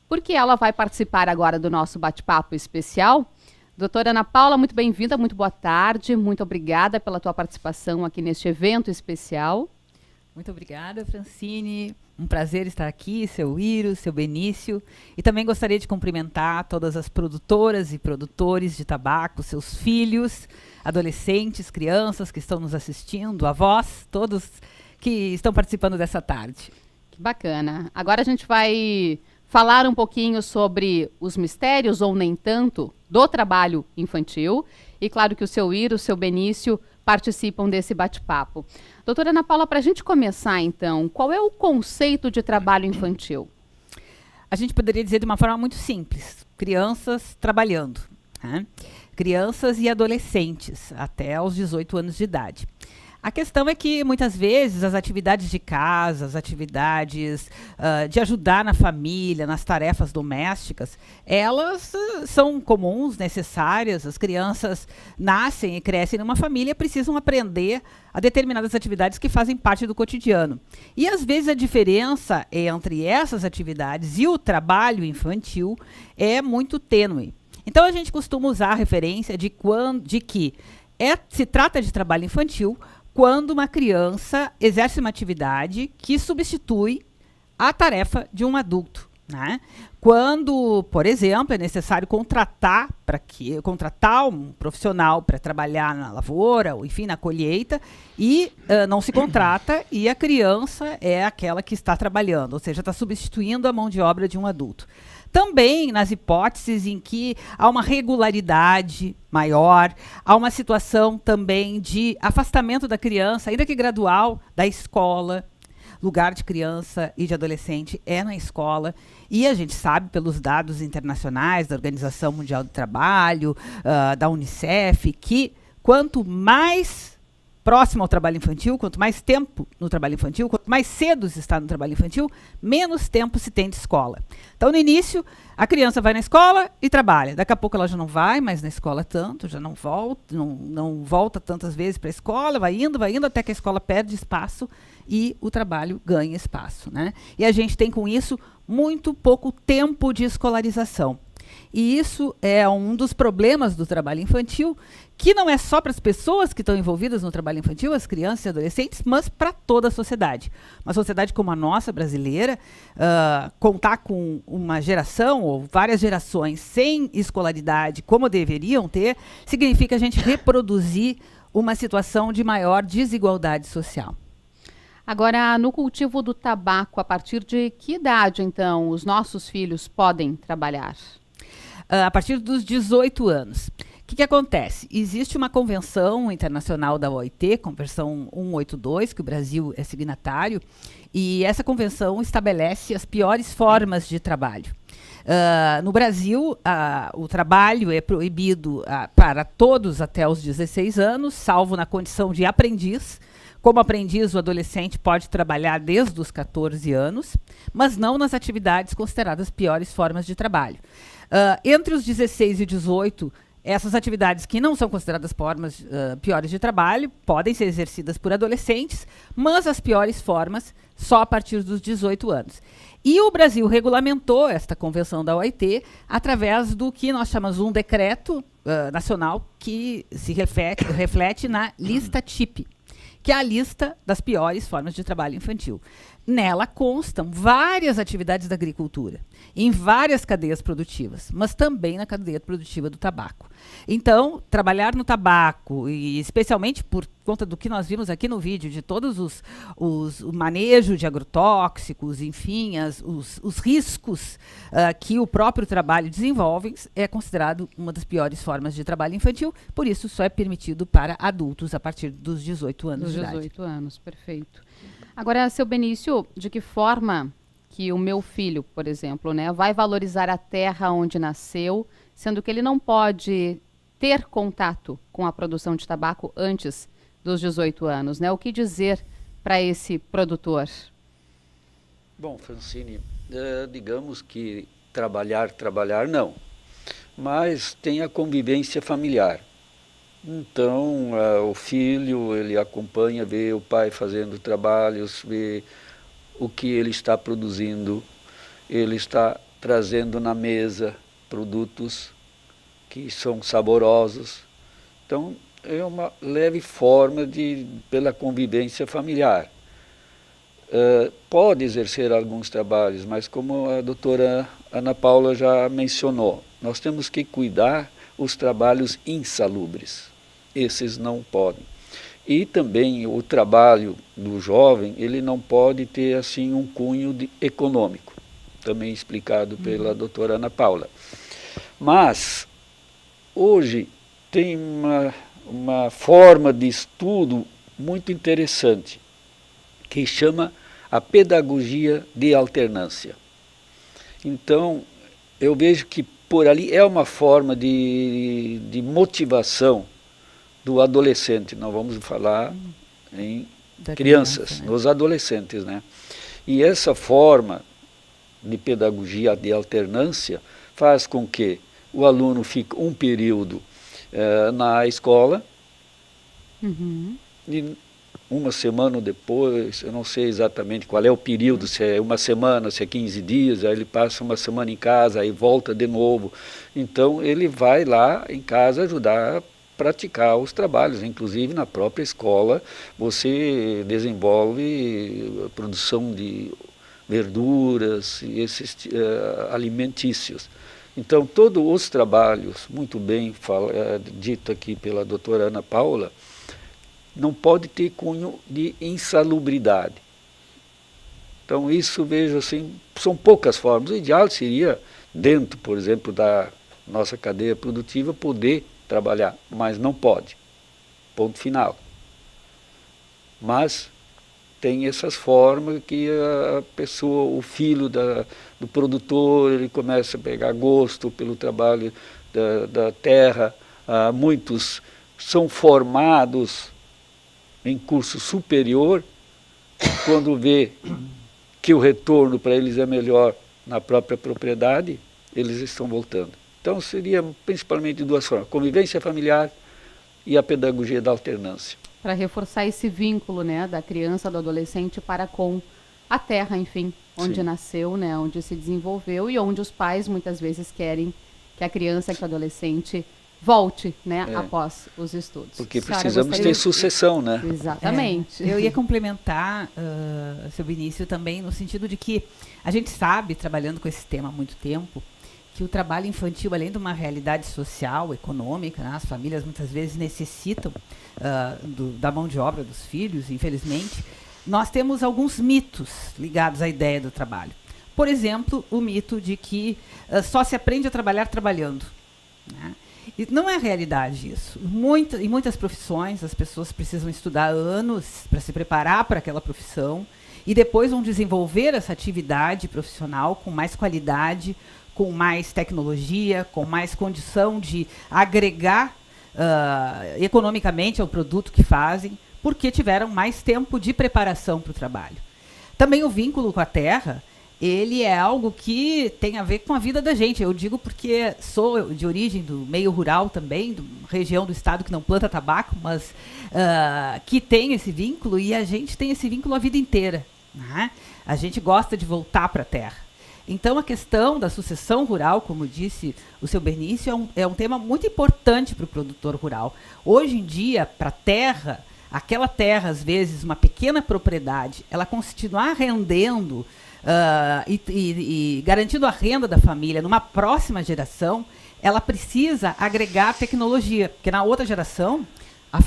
porque ela vai participar agora do nosso bate-papo especial. Doutora Ana Paula, muito bem-vinda, muito boa tarde, muito obrigada pela tua participação aqui neste evento especial. Muito obrigada, Francine. Um prazer estar aqui, seu Iro, seu Benício. E também gostaria de cumprimentar todas as produtoras e produtores de tabaco, seus filhos, adolescentes, crianças que estão nos assistindo, avós, todos que estão participando dessa tarde. Que bacana. Agora a gente vai falar um pouquinho sobre os mistérios, ou nem tanto, do trabalho infantil. E claro que o seu Iro, o seu Benício participam desse bate-papo. Doutora Ana Paula, para a gente começar então, qual é o conceito de trabalho infantil? A gente poderia dizer de uma forma muito simples, crianças trabalhando, né? Crianças e adolescentes até aos 18 anos de idade. A questão é que, muitas vezes, as atividades de casa, as atividades de ajudar na família, nas tarefas domésticas, elas são comuns, necessárias. As crianças nascem e crescem numa família e precisam aprender a determinadas atividades que fazem parte do cotidiano. E, às vezes, a diferença entre essas atividades e o trabalho infantil é muito tênue. Então, a gente costuma usar a referência de que se trata de trabalho infantil quando uma criança exerce uma atividade que substitui a tarefa de um adulto, né? Quando, por exemplo, é necessário contratar um profissional para trabalhar na lavoura, ou enfim, na colheita, e não se contrata, e a criança é aquela que está trabalhando, ou seja, está substituindo a mão de obra de um adulto. Também nas hipóteses em que há uma regularidade maior, há uma situação também de afastamento da criança, ainda que gradual, da escola. Lugar de criança e de adolescente é na escola. E a gente sabe, pelos dados internacionais da Organização Mundial do Trabalho, da Unicef, que quanto mais próximo ao trabalho infantil, quanto mais tempo no trabalho infantil, quanto mais cedo se está no trabalho infantil, menos tempo se tem de escola. Então, no início, a criança vai na escola e trabalha. Daqui a pouco ela já não vai mais na escola tanto, já não volta tantas vezes para a escola, vai indo, até que a escola perde espaço e o trabalho ganha espaço, né? E a gente tem com isso muito pouco tempo de escolarização. E isso é um dos problemas do trabalho infantil, que não é só para as pessoas que estão envolvidas no trabalho infantil, as crianças e adolescentes, mas para toda a sociedade. Uma sociedade como a nossa, brasileira, contar com uma geração ou várias gerações sem escolaridade, como deveriam ter, significa a gente reproduzir uma situação de maior desigualdade social. Agora, no cultivo do tabaco, a partir de que idade, então, os nossos filhos podem trabalhar? A partir dos 18 anos. O que acontece? Existe uma convenção internacional da OIT, Convenção 182, que o Brasil é signatário, e essa convenção estabelece as piores formas de trabalho. No Brasil, o trabalho é proibido para todos até os 16 anos, salvo na condição de aprendiz. Como aprendiz, o adolescente pode trabalhar desde os 14 anos, mas não nas atividades consideradas piores formas de trabalho. Entre os 16 e 18 Essas atividades que não são consideradas formas piores de trabalho podem ser exercidas por adolescentes, mas as piores formas só a partir dos 18 anos. E o Brasil regulamentou esta convenção da OIT através do que nós chamamos um decreto nacional que se reflete na lista TIP, que é a lista das piores formas de trabalho infantil. Nela constam várias atividades da agricultura, em várias cadeias produtivas, mas também na cadeia produtiva do tabaco. Então, trabalhar no tabaco, e especialmente por conta do que nós vimos aqui no vídeo, de todos o manejo de agrotóxicos, enfim, os riscos que o próprio trabalho desenvolve, é considerado uma das piores formas de trabalho infantil, por isso só é permitido para adultos a partir dos 18 anos de idade. 18 anos, perfeito. Agora, seu Benício, de que forma que o meu filho, por exemplo, né, vai valorizar a terra onde nasceu, sendo que ele não pode ter contato com a produção de tabaco antes dos 18 anos, né? O que dizer para esse produtor? Bom, Francine, digamos que trabalhar não, mas tem a convivência familiar. Então, o filho, ele acompanha, vê o pai fazendo trabalhos, vê o que ele está produzindo, ele está trazendo na mesa produtos que são saborosos. Então, é uma leve forma pela convivência familiar. Pode exercer alguns trabalhos, mas como a doutora Ana Paula já mencionou, nós temos que cuidar os trabalhos insalubres. Esses não podem. E também o trabalho do jovem, ele não pode ter assim um cunho econômico, também explicado pela doutora Ana Paula. Mas, hoje, tem uma forma de estudo muito interessante, que chama a pedagogia de alternância. Então, eu vejo que por ali é uma forma de motivação do adolescente. Nós vamos falar em crianças, né? Nos adolescentes, né? E essa forma de pedagogia de alternância faz com que o aluno fique um período na escola, e uma semana depois, eu não sei exatamente qual é o período, se é uma semana, se é 15 dias, aí ele passa uma semana em casa, aí volta de novo. Então ele vai lá em casa ajudar a praticar os trabalhos, inclusive na própria escola você desenvolve a produção de verduras e esses alimentícios. Então todos os trabalhos, muito bem dito aqui pela doutora Ana Paula, não pode ter cunho de insalubridade. Então isso, vejo assim, são poucas formas. O ideal seria, dentro, por exemplo, da nossa cadeia produtiva, poder trabalhar, mas não pode. Ponto final. Mas tem essas formas que a pessoa, o filho do produtor, ele começa a pegar gosto pelo trabalho da terra. Muitos são formados em curso superior, quando vê que o retorno para eles é melhor na própria propriedade, eles estão voltando. Então seria principalmente duas formas, convivência familiar e a pedagogia da alternância. Para reforçar esse vínculo, né, da criança, do adolescente para com a terra, enfim, onde nasceu, né, onde se desenvolveu e onde os pais muitas vezes querem que a criança, que o adolescente volte, né, após os estudos. Porque precisamos ter sucessão, né? Exatamente. Eu ia complementar, seu Vinícius, também no sentido de que a gente sabe, trabalhando com esse tema há muito tempo, que o trabalho infantil, além de uma realidade social, econômica, né, as famílias muitas vezes necessitam da mão de obra dos filhos, infelizmente, nós temos alguns mitos ligados à ideia do trabalho. Por exemplo, o mito de que só se aprende a trabalhar trabalhando, né? E não é realidade isso. Em muitas profissões, as pessoas precisam estudar anos para se preparar para aquela profissão e depois vão desenvolver essa atividade profissional com mais qualidade, com mais tecnologia, com mais condição de agregar economicamente ao produto que fazem, porque tiveram mais tempo de preparação para o trabalho. Também o vínculo com a terra ele é algo que tem a ver com a vida da gente. Eu digo porque sou de origem do meio rural também, de uma região do estado que não planta tabaco, mas que tem esse vínculo, e a gente tem esse vínculo a vida inteira, né? A gente gosta de voltar para a terra. Então, a questão da sucessão rural, como disse o seu Benício, é um tema muito importante para o produtor rural. Hoje em dia, para a terra, aquela terra, às vezes, uma pequena propriedade, ela continuar rendendo e garantindo a renda da família numa próxima geração, ela precisa agregar tecnologia, porque na outra geração a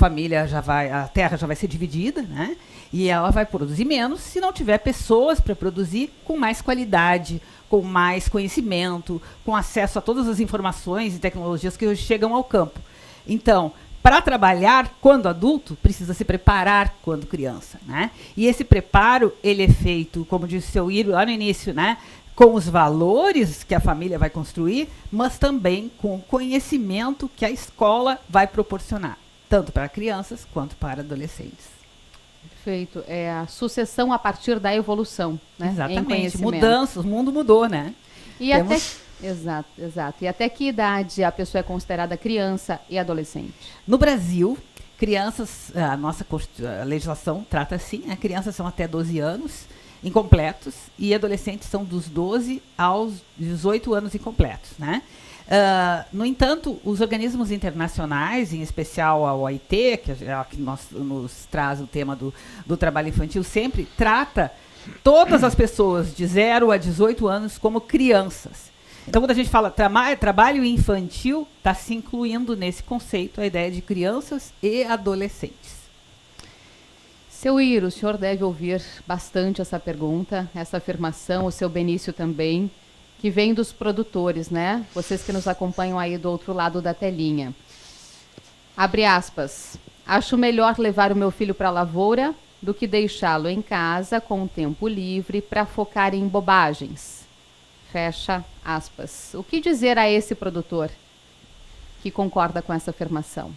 terra já vai ser dividida, né? E ela vai produzir menos se não tiver pessoas para produzir com mais qualidade, com mais conhecimento, com acesso a todas as informações e tecnologias que hoje chegam ao campo. Então, para trabalhar quando adulto, precisa se preparar quando criança, né? E esse preparo, ele é feito, como disse o seu Írio lá no início, né? Com os valores que a família vai construir, mas também com o conhecimento que a escola vai proporcionar, tanto para crianças quanto para adolescentes. Perfeito. É a sucessão a partir da evolução, né? Exatamente. Mudanças, o mundo mudou, né? E Exato. E até que idade a pessoa é considerada criança e adolescente? No Brasil, crianças, a legislação trata assim, né? Crianças são até 12 anos incompletos e adolescentes são dos 12 aos 18 anos incompletos, né? No entanto, os organismos internacionais, em especial a OIT, que nos traz o tema do trabalho infantil sempre, trata todas as pessoas de 0 a 18 anos como crianças. Então, quando a gente fala trabalho infantil, está se incluindo nesse conceito a ideia de crianças e adolescentes. Seu Írio, o senhor deve ouvir bastante essa pergunta, essa afirmação, o seu Benício também, que vem dos produtores, né? Vocês que nos acompanham aí do outro lado da telinha. Abre aspas. Acho melhor levar o meu filho para a lavoura do que deixá-lo em casa com o tempo livre para focar em bobagens. Fecha aspas. O que dizer a esse produtor que concorda com essa afirmação?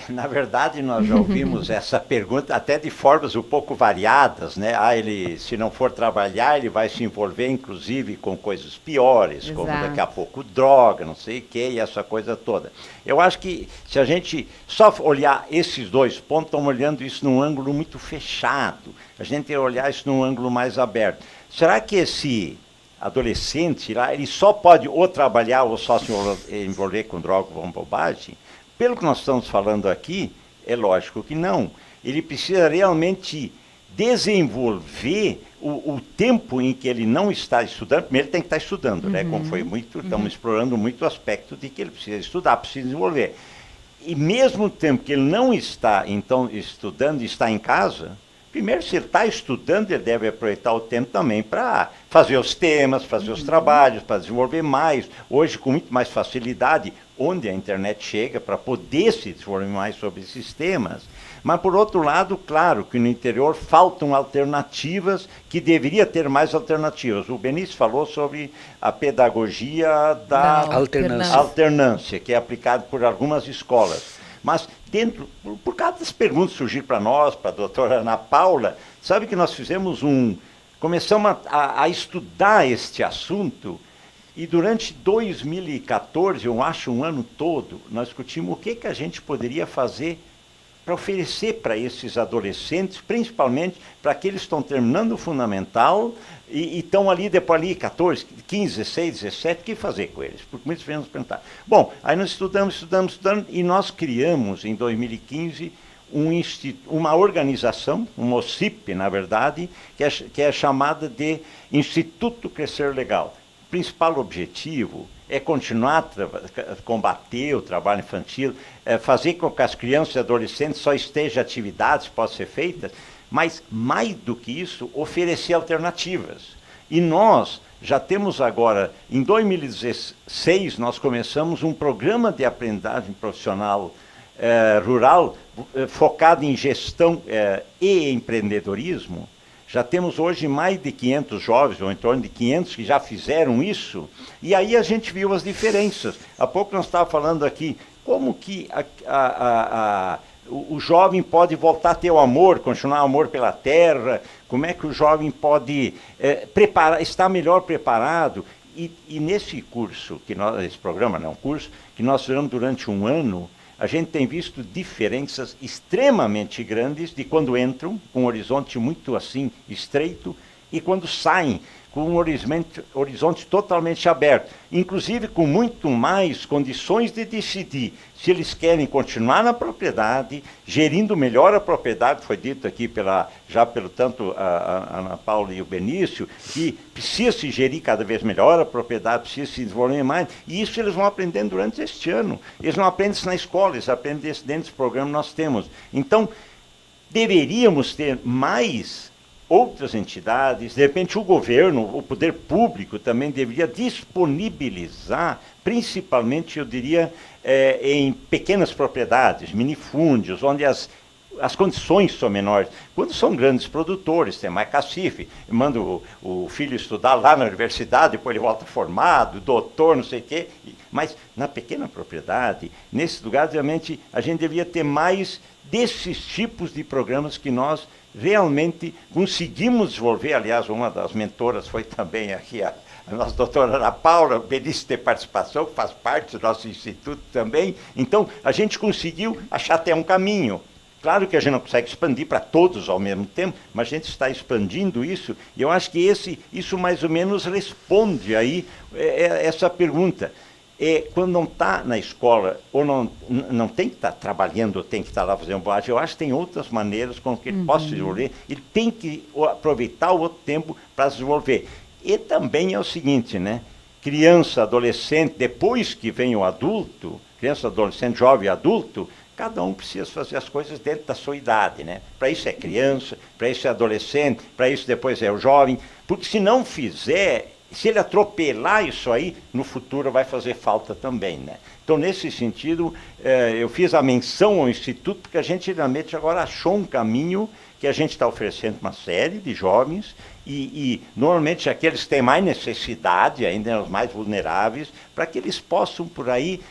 Na verdade, nós já ouvimos essa pergunta até de formas um pouco variadas, né? Ele, se não for trabalhar, ele vai se envolver, inclusive, com coisas piores, Exato. como daqui a pouco droga, não sei o quê, e essa coisa toda. Eu acho que se a gente só olhar esses dois pontos, estamos olhando isso num ângulo muito fechado. A gente tem que olhar isso num ângulo mais aberto. Será que esse adolescente lá, ele só pode ou trabalhar ou só se envolver com droga ou com bobagem? Pelo que nós estamos falando aqui, é lógico que não. Ele precisa realmente desenvolver o tempo em que ele não está estudando. Primeiro ele tem que estar estudando, né? Como foi muito, estamos explorando muito o aspecto de que ele precisa estudar, precisa desenvolver. E mesmo o tempo que ele não está, então, estudando e está em casa, primeiro, se ele está estudando, ele deve aproveitar o tempo também para fazer os temas, fazer os trabalhos, para desenvolver mais. Hoje, com muito mais facilidade, onde a internet chega, para poder se desenvolver mais sobre esses temas. Mas, por outro lado, claro que no interior faltam alternativas, que deveria ter mais alternativas. O Benício falou sobre a pedagogia da alternância, que é aplicada por algumas escolas. Mas por causa das perguntas que surgiram para nós, para a doutora Ana Paula, sabe que nós começamos a estudar este assunto, e durante 2014, eu acho um ano todo, nós discutimos o que a gente poderia fazer para oferecer para esses adolescentes, principalmente para aqueles que estão terminando o fundamental e estão ali depois ali 14, 15, 16, 17, o que fazer com eles? Porque muitos vêm nos perguntar. Bom, aí nós estudamos, e nós criamos em 2015 uma organização, um OCIP, na verdade, que é chamada de Instituto Crescer Legal. O principal objetivo é continuar a combater o trabalho infantil, fazer com que as crianças e adolescentes só estejam atividades que possam ser feitas, mas, mais do que isso, oferecer alternativas. E nós já temos agora, em 2016, nós começamos um programa de aprendizagem profissional rural focado em gestão e empreendedorismo. Já temos hoje mais de 500 jovens, ou em torno de 500, que já fizeram isso, e aí a gente viu as diferenças. Há pouco nós estávamos falando aqui, como que o jovem pode voltar a ter o amor, continuar o amor pela terra, como é que o jovem pode estar melhor preparado. E nesse curso, esse programa não é um curso, que nós fizemos durante um ano, a gente tem visto diferenças extremamente grandes de quando entram, com um horizonte muito assim, estreito, e quando saem, com um horizonte totalmente aberto, inclusive com muito mais condições de decidir se eles querem continuar na propriedade, gerindo melhor a propriedade, foi dito aqui já pelo tanto a Ana Paula e o Benício, que precisa se gerir cada vez melhor a propriedade, precisa se desenvolver mais, e isso eles vão aprendendo durante este ano. Eles não aprendem isso na escola, eles aprendem isso dentro desse programa que nós temos. Então, deveríamos ter mais outras entidades, de repente o governo, o poder público também deveria disponibilizar, principalmente, eu diria, em pequenas propriedades, minifúndios, onde as condições são menores. Quando são grandes produtores, tem mais cacife, manda o filho estudar lá na universidade, depois ele volta formado, doutor, não sei o quê, mas na pequena propriedade, nesses lugares, realmente, a gente deveria ter mais desses tipos de programas que nós realmente conseguimos desenvolver. Aliás, uma das mentoras foi também aqui a nossa doutora Ana Paula, Benício tem participação, faz parte do nosso instituto também. Então, a gente conseguiu achar até um caminho. Claro que a gente não consegue expandir para todos ao mesmo tempo, mas a gente está expandindo isso, e eu acho que isso mais ou menos responde aí essa pergunta. Quando não está na escola, ou não tem que estar trabalhando, ou tem que estar lá fazendo bobagem, eu acho que tem outras maneiras com que ele possa se desenvolver, ele tem que aproveitar o outro tempo para se desenvolver. E também é o seguinte, né? Criança, adolescente, depois que vem o adulto, criança, adolescente, jovem, adulto, cada um precisa fazer as coisas dentro da sua idade, né? Para isso é criança, para isso é adolescente, para isso depois é o jovem, porque se não fizer, se ele atropelar isso aí, no futuro vai fazer falta também, né? Então, nesse sentido, eu fiz a menção ao Instituto, porque a gente realmente agora achou um caminho que a gente está oferecendo uma série de jovens, e normalmente aqueles que têm mais necessidade, ainda os mais vulneráveis, para que eles possam, por aí,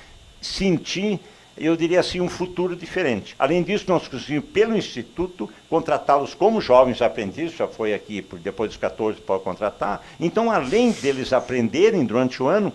sentir, eu diria assim, um futuro diferente. Além disso, nós conseguimos, pelo Instituto, contratá-los como jovens aprendizes, já foi aqui, depois dos 14 pode contratar. Então, além deles aprenderem durante o ano,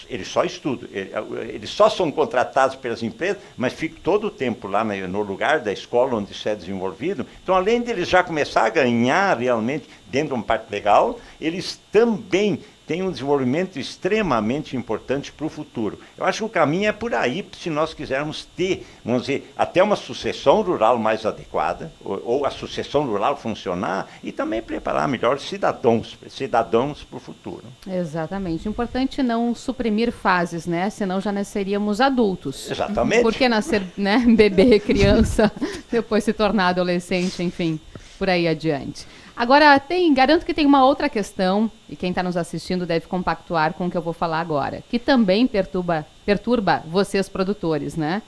eles só estudam, eles só são contratados pelas empresas, mas ficam todo o tempo lá no lugar da escola onde isso é desenvolvido. Então, além deles já começar a ganhar realmente dentro de uma parte legal, eles também têm um desenvolvimento extremamente importante para o futuro. Eu acho que o caminho é por aí, se nós quisermos ter, vamos dizer, até uma sucessão rural mais adequada, ou a sucessão rural funcionar, e também preparar melhor cidadãos para o futuro. Exatamente. Importante não suprimir fases, né? Senão já nasceríamos adultos. Exatamente. Por que nascer, né, bebê, criança, depois se tornar adolescente, enfim, por aí adiante. Agora, garanto que tem uma outra questão, e quem está nos assistindo deve compactuar com o que eu vou falar agora, que também perturba vocês produtores, né?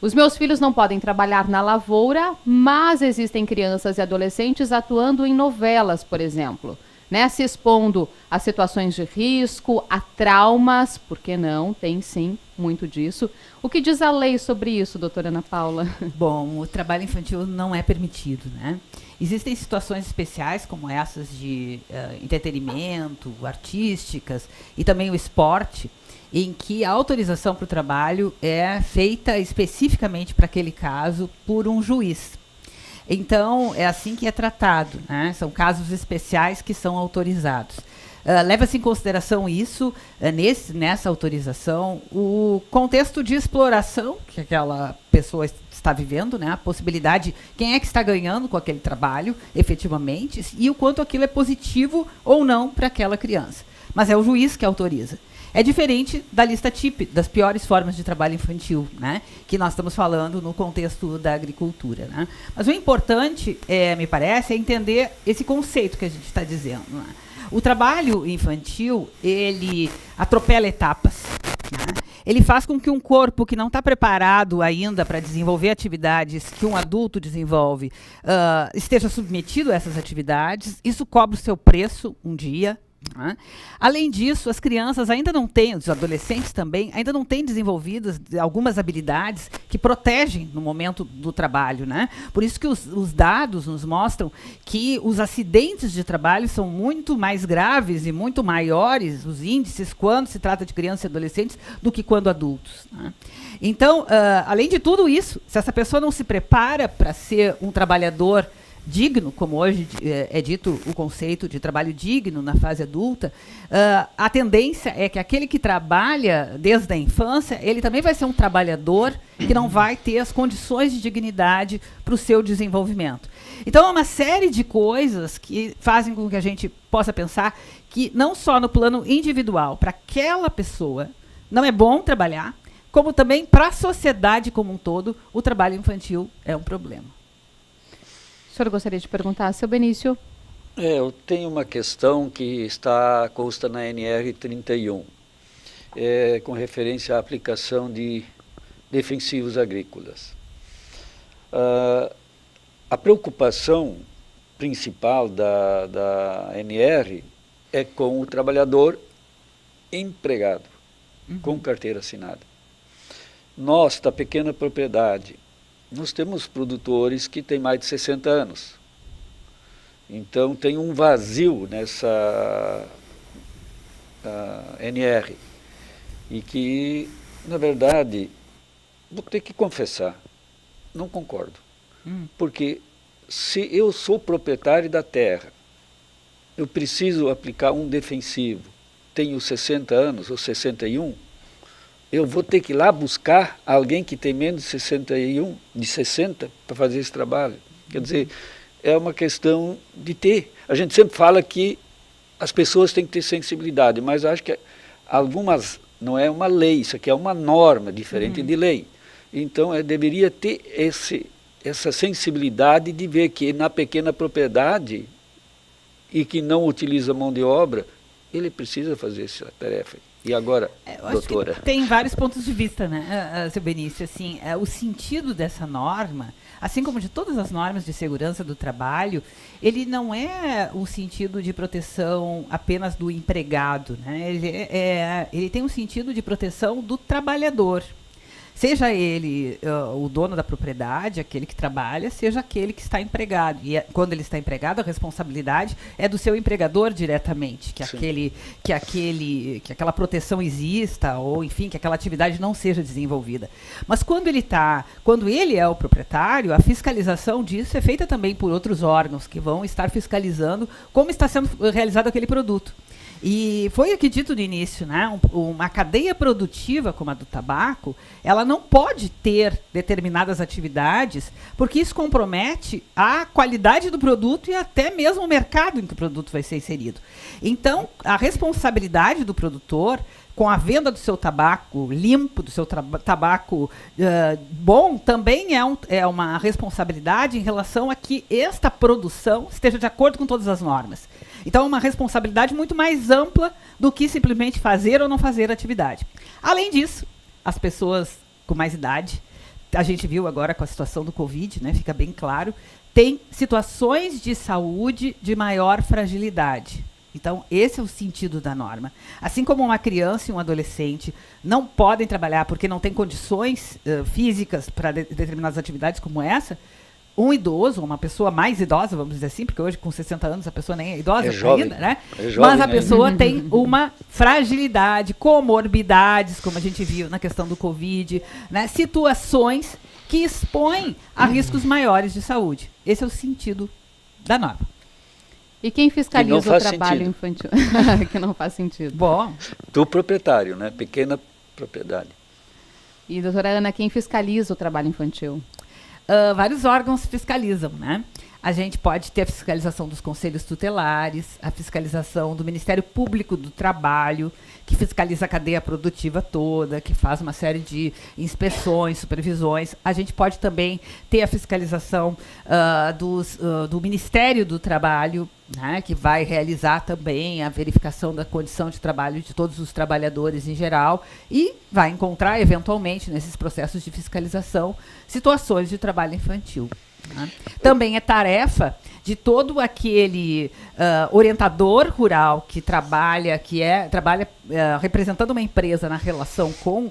Os meus filhos não podem trabalhar na lavoura, mas existem crianças e adolescentes atuando em novelas, por exemplo, né? Se expondo a situações de risco, a traumas, por que não? Tem sim, muito disso. O que diz a lei sobre isso, doutora Ana Paula? Bom, o trabalho infantil não é permitido, né? Existem situações especiais, como essas de entretenimento, artísticas, e também o esporte, em que a autorização para o trabalho é feita especificamente para aquele caso por um juiz. Então, é assim que é tratado, né? São casos especiais que são autorizados. Leva-se em consideração isso, nessa autorização, o contexto de exploração que aquela pessoa está vivendo, né? A possibilidade, quem é que está ganhando com aquele trabalho, efetivamente, e o quanto aquilo é positivo ou não para aquela criança. Mas é o juiz que autoriza. É diferente da lista TIP, das piores formas de trabalho infantil, né? Que nós estamos falando no contexto da agricultura, né? Mas o importante, me parece, é entender esse conceito que a gente está dizendo, né? O trabalho infantil, ele atropela etapas, né? Ele faz com que um corpo que não está preparado ainda para desenvolver atividades que um adulto desenvolve, esteja submetido a essas atividades. Isso cobra o seu preço um dia, Né? Além disso, as crianças ainda não têm, os adolescentes também, ainda não têm desenvolvidas algumas habilidades que protegem no momento do trabalho. Né? Por isso que os dados nos mostram que os acidentes de trabalho são muito mais graves e muito maiores, os índices, quando se trata de crianças e adolescentes, do que quando adultos. Né? Então, além de tudo isso, se essa pessoa não se prepara para ser um trabalhador digno, como hoje é dito o conceito de trabalho digno na fase adulta, a tendência é que aquele que trabalha desde a infância, ele também vai ser um trabalhador que não vai ter as condições de dignidade para o seu desenvolvimento. Então, é uma série de coisas que fazem com que a gente possa pensar que não só no plano individual, para aquela pessoa, não é bom trabalhar, como também para a sociedade como um todo, o trabalho infantil é um problema. O senhor gostaria de perguntar, seu Benício? Eu tenho uma questão que consta na NR 31, com referência à aplicação de defensivos agrícolas. A preocupação principal da NR é com o trabalhador empregado, com carteira assinada. Nós, da pequena propriedade, nós temos produtores que têm mais de 60 anos. Então, tem um vazio nessa NR. E que, na verdade, vou ter que confessar, não concordo. Porque se eu sou proprietário da terra, eu preciso aplicar um defensivo, tenho 60 anos ou 61, eu vou ter que ir lá buscar alguém que tem menos de 61, de 60, para fazer esse trabalho. Quer dizer, é uma questão de ter. A gente sempre fala que as pessoas têm que ter sensibilidade, mas acho que algumas, não é uma lei, isso aqui é uma norma diferente de lei. Então, deveria ter essa sensibilidade de ver que na pequena propriedade e que não utiliza mão de obra, ele precisa fazer essa tarefa. E agora, doutora? Acho que tem vários pontos de vista, né, seu Benício? Assim, o sentido dessa norma, assim como de todas as normas de segurança do trabalho, ele não é o sentido de proteção apenas do empregado, né? Ele tem um sentido de proteção do trabalhador. Seja ele o dono da propriedade, aquele que trabalha, seja aquele que está empregado. E quando ele está empregado, a responsabilidade é do seu empregador diretamente, que aquela proteção exista, ou enfim, que aquela atividade não seja desenvolvida. Mas quando ele é o proprietário, a fiscalização disso é feita também por outros órgãos que vão estar fiscalizando como está sendo realizado aquele produto. E foi o que dito no início, né? Uma cadeia produtiva como a do tabaco, ela não pode ter determinadas atividades, porque isso compromete a qualidade do produto e até mesmo o mercado em que o produto vai ser inserido. Então, a responsabilidade do produtor com a venda do seu tabaco limpo, do seu tabaco bom, também é uma responsabilidade em relação a que esta produção esteja de acordo com todas as normas. Então, é uma responsabilidade muito mais ampla do que simplesmente fazer ou não fazer a atividade. Além disso, as pessoas com mais idade, a gente viu agora com a situação do Covid, né, fica bem claro, tem situações de saúde de maior fragilidade. Então, esse é o sentido da norma. Assim como uma criança e um adolescente não podem trabalhar porque não têm condições físicas para determinadas atividades como essa, um idoso, uma pessoa mais idosa, vamos dizer assim, porque hoje com 60 anos a pessoa nem é idosa ainda, né? Mas a pessoa tem uma fragilidade, comorbidades, como a gente viu na questão do Covid, né? Situações que expõem a riscos maiores de saúde. Esse é o sentido da norma. E quem fiscaliza o trabalho infantil? Que não faz sentido. Bom, do proprietário, né? Pequena propriedade. E, doutora Ana, quem fiscaliza o trabalho infantil? Vários órgãos fiscalizam, né? A gente pode ter a fiscalização dos conselhos tutelares, a fiscalização do Ministério Público do Trabalho, que fiscaliza a cadeia produtiva toda, que faz uma série de inspeções, supervisões. A gente pode também ter a fiscalização do Ministério do Trabalho, né, que vai realizar também a verificação da condição de trabalho de todos os trabalhadores em geral e vai encontrar, eventualmente, nesses processos de fiscalização, situações de trabalho infantil. Né? Também é tarefa de todo aquele orientador rural que trabalha representando uma empresa na relação com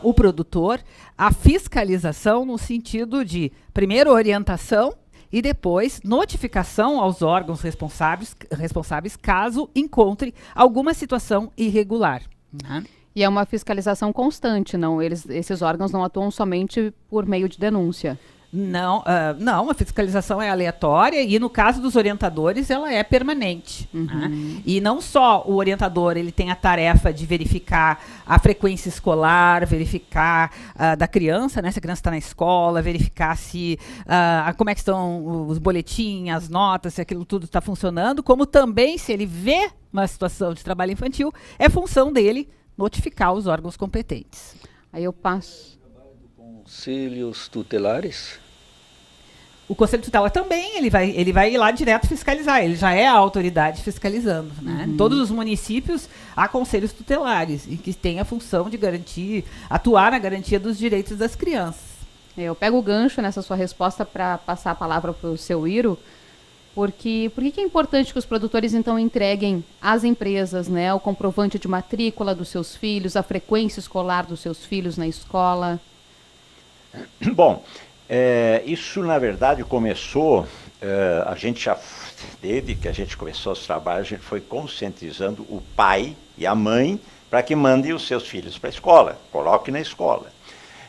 o produtor, a fiscalização no sentido de, primeiro, orientação e depois notificação aos órgãos responsáveis caso encontre alguma situação irregular. Né? E é uma fiscalização constante, não? Esses órgãos não atuam somente por meio de denúncia. Não, a fiscalização é aleatória e no caso dos orientadores ela é permanente. Né? E não só o orientador ele tem a tarefa de verificar a frequência escolar, verificar da criança, né, se a criança está na escola, verificar se como é que estão os boletins, as notas, se aquilo tudo está funcionando, como também se ele vê uma situação de trabalho infantil, é função dele notificar os órgãos competentes. Aí eu passo. Conselhos tutelares? O Conselho Tutelar também, ele vai ir lá direto fiscalizar, ele já é a autoridade fiscalizando. Né? Em todos os municípios há conselhos tutelares, e que têm a função de atuar na garantia dos direitos das crianças. Eu pego o gancho nessa sua resposta para passar a palavra para o seu Iro, porque por que é importante que os produtores, então, entreguem às empresas, né, o comprovante de matrícula dos seus filhos, a frequência escolar dos seus filhos na escola? Bom, isso na verdade começou, a gente já, desde que a gente começou os trabalhos, a gente foi conscientizando o pai e a mãe para que mandem os seus filhos para a escola, coloque na escola.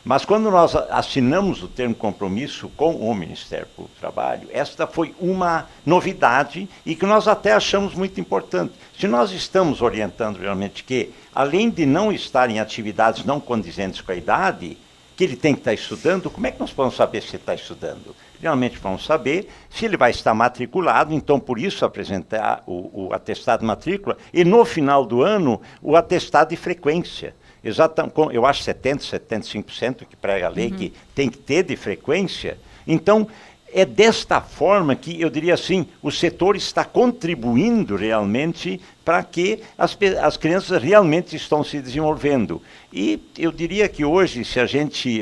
Mas quando nós assinamos o termo de compromisso com o Ministério Público do Trabalho, esta foi uma novidade e que nós até achamos muito importante. Se nós estamos orientando realmente que, além de não estar em atividades não condizentes com a idade, que ele tem que estar estudando, como é que nós vamos saber se ele está estudando? Realmente vamos saber se ele vai estar matriculado, então por isso apresentar o atestado de matrícula e no final do ano o atestado de frequência. Exatamente, eu acho 75% que prega a lei que tem que ter de frequência. Então, é desta forma que, eu diria assim, o setor está contribuindo realmente para que as crianças realmente estão se desenvolvendo. E eu diria que hoje,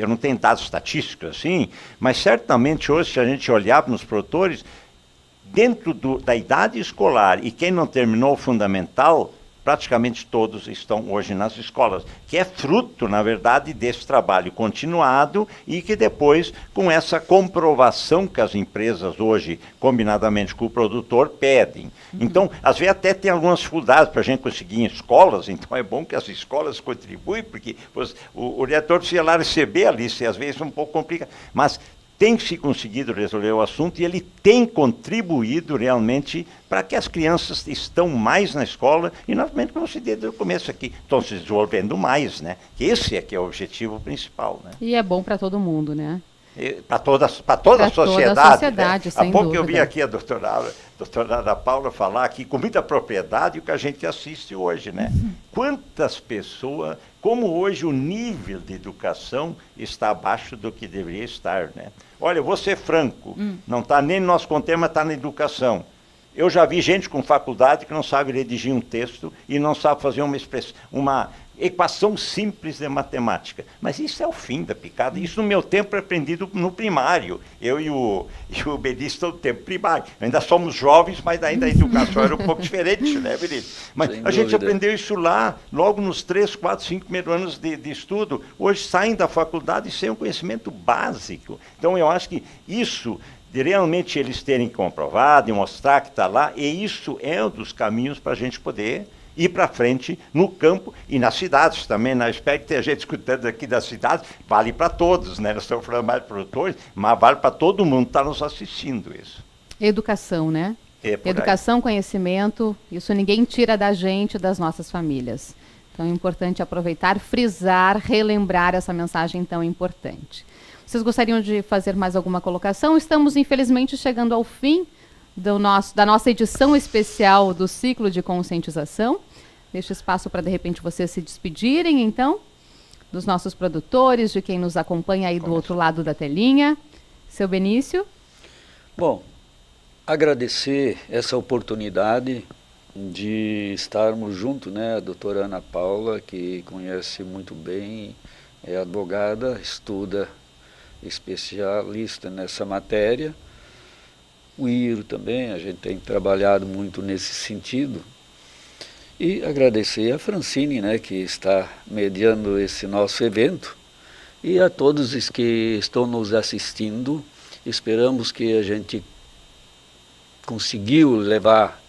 eu não tenho dados estatísticos assim, mas certamente hoje, se a gente olhar nos produtores, dentro da idade escolar e quem não terminou o fundamental, praticamente todos estão hoje nas escolas, que é fruto, na verdade, desse trabalho continuado e que depois, com essa comprovação que as empresas hoje, combinadamente com o produtor, pedem. Então, às vezes até tem algumas dificuldades para a gente conseguir em escolas, então é bom que as escolas contribuem, porque o diretor precisa lá receber a lista, e às vezes é um pouco complicado, mas tem se conseguido resolver o assunto e ele tem contribuído realmente para que as crianças estão mais na escola e, naturalmente, como se desde o começo aqui, estão se desenvolvendo mais, né? Esse é que é o objetivo principal, né? E é bom para todo mundo, né? Para toda a sociedade. Toda a sociedade, né? sem Há pouco dúvida. eu vi aqui a doutora Ana Paula falar aqui com muita propriedade o que a gente assiste hoje, né? Quantas pessoas, como hoje o nível de educação está abaixo do que deveria estar, né? Olha, eu vou ser franco, não está nem no nosso contexto, mas está na educação. Eu já vi gente com faculdade que não sabe redigir um texto e não sabe fazer uma equação simples de matemática. Mas isso é o fim da picada. Isso no meu tempo é aprendido no primário. Eu e o Benício todo tempo primário. Ainda somos jovens, mas ainda a educação era um pouco diferente, né, Benício? Mas a gente aprendeu isso lá, logo nos 3, 4, 5 primeiros anos de estudo. Hoje saem da faculdade sem um conhecimento básico. Então eu acho que isso de realmente eles terem comprovado e mostrar que está lá, e isso é um dos caminhos para a gente poder ir para frente no campo e nas cidades também. Na espero que tem gente escutando aqui das cidades, vale para todos, né? Nós estamos falando mais de produtores, mas vale para todo mundo que está nos assistindo isso. Educação, né? Educação, conhecimento, isso ninguém tira da gente, das nossas famílias. Então é importante aproveitar, frisar, relembrar essa mensagem tão importante. Vocês gostariam de fazer mais alguma colocação? Estamos, infelizmente, chegando ao fim da nossa edição especial do ciclo de conscientização. Deixo espaço para, de repente, vocês se despedirem, então, dos nossos produtores, de quem nos acompanha aí do outro lado da telinha. Seu Benício? Bom, agradecer essa oportunidade de estarmos juntos, né? A doutora Ana Paula, que conhece muito bem, é advogada, estuda especialista nessa matéria. O Iro também, a gente tem trabalhado muito nesse sentido. E agradecer a Francine, né, que está mediando esse nosso evento, e a todos os que estão nos assistindo. Esperamos que a gente conseguiu levar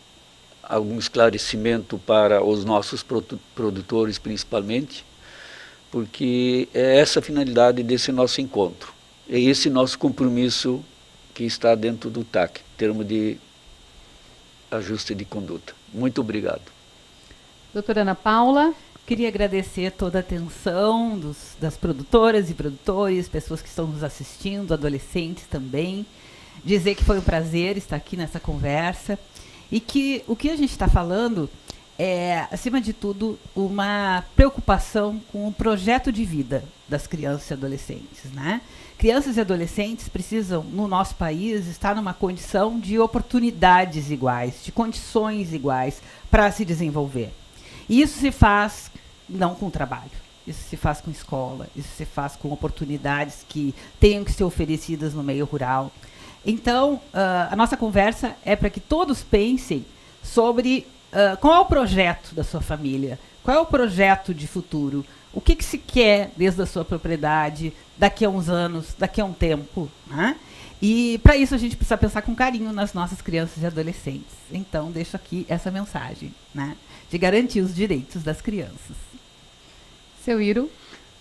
algum esclarecimento para os nossos produtores, principalmente, porque é essa a finalidade desse nosso encontro. É esse nosso compromisso que está dentro do TAC, em termos de ajuste de conduta. Muito obrigado. Doutora Ana Paula. Queria agradecer toda a atenção das produtoras e produtores, pessoas que estão nos assistindo, adolescentes também. Dizer que foi um prazer estar aqui nessa conversa e que o que a gente está falando é, acima de tudo, uma preocupação com o projeto de vida das crianças e adolescentes, né? Crianças e adolescentes precisam, no nosso país, estar numa condição de oportunidades iguais, de condições iguais para se desenvolver. E isso se faz não com trabalho, isso se faz com escola, isso se faz com oportunidades que tenham que ser oferecidas no meio rural. Então, a nossa conversa é para que todos pensem sobre qual é o projeto da sua família, qual é o projeto de futuro, o que se quer desde a sua propriedade, daqui a uns anos, daqui a um tempo, né? E para isso a gente precisa pensar com carinho nas nossas crianças e adolescentes. Então, deixo aqui essa mensagem, né, de garantir os direitos das crianças. Seu Iro.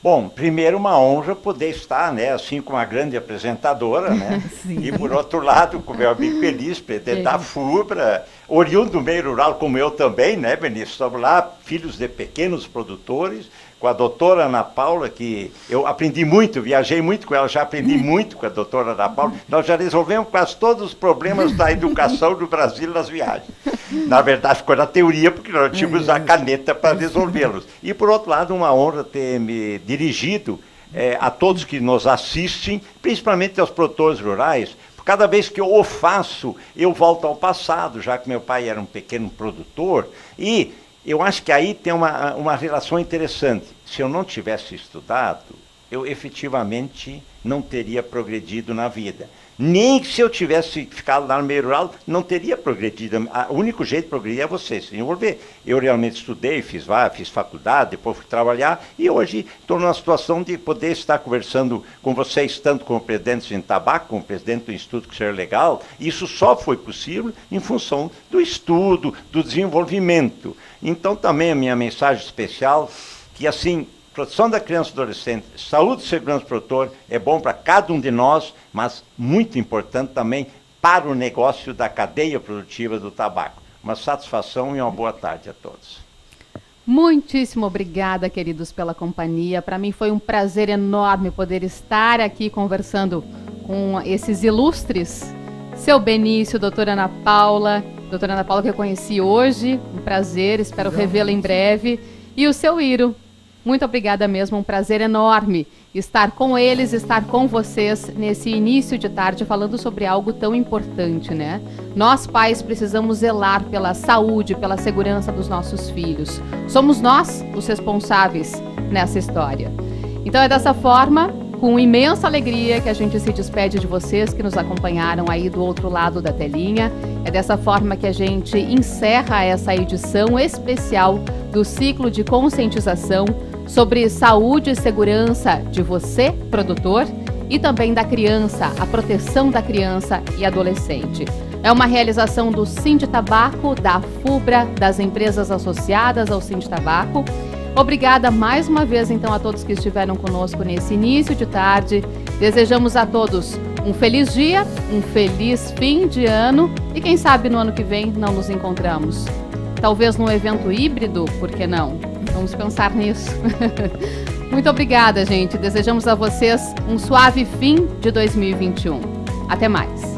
Bom, primeiro uma honra poder estar, né, assim, com uma grande apresentadora, né? E por outro lado, com meu amigo Benício, presidente da FUBRA, oriundo do meio rural como eu também, né, Benício? Estamos lá, filhos de pequenos produtores, com a doutora Ana Paula, que eu aprendi muito, viajei muito com ela, já aprendi muito com a doutora Ana Paula. Nós já resolvemos quase todos os problemas da educação do Brasil nas viagens. Na verdade, ficou na teoria, porque nós tínhamos a caneta para resolvê-los. E, por outro lado, uma honra ter me dirigido a todos que nos assistem, principalmente aos produtores rurais. Cada vez que eu o faço, eu volto ao passado, já que meu pai era um pequeno produtor, e eu acho que aí tem uma relação interessante. Se eu não tivesse estudado, eu efetivamente não teria progredido na vida. Nem se eu tivesse ficado lá no meio rural, não teria progredido. O único jeito de progredir é você se envolver. Eu realmente estudei, fiz faculdade, depois fui trabalhar, e hoje estou numa situação de poder estar conversando com vocês, tanto como presidente do Tabaco, como presidente do Instituto Ser Legal. Isso só foi possível em função do estudo, do desenvolvimento. Então, também a minha mensagem especial, que assim, proteção da criança e do adolescente, saúde e segurança do produtor é bom para cada um de nós, mas muito importante também para o negócio da cadeia produtiva do tabaco. Uma satisfação e uma boa tarde a todos. Muitíssimo obrigada, queridos, pela companhia. Para mim foi um prazer enorme poder estar aqui conversando com esses ilustres. Seu Benício, doutora Ana Paula que eu conheci hoje, um prazer, espero revê-la em breve. E o seu Iro, muito obrigada mesmo, um prazer enorme estar com eles, estar com vocês nesse início de tarde falando sobre algo tão importante, né? Nós, pais, precisamos zelar pela saúde, pela segurança dos nossos filhos. Somos nós os responsáveis nessa história. Então é dessa forma, com imensa alegria, que a gente se despede de vocês que nos acompanharam aí do outro lado da telinha. É dessa forma que a gente encerra essa edição especial do ciclo de conscientização sobre saúde e segurança de você, produtor, e também da criança, a proteção da criança e adolescente. É uma realização do Sinditabaco, da FUBRA, das empresas associadas ao Sinditabaco. Obrigada mais uma vez, então, a todos que estiveram conosco nesse início de tarde. Desejamos a todos um feliz dia, um feliz fim de ano e quem sabe no ano que vem não nos encontramos. Talvez num evento híbrido, por que não? Vamos pensar nisso. Muito obrigada, gente. Desejamos a vocês um suave fim de 2021. Até mais.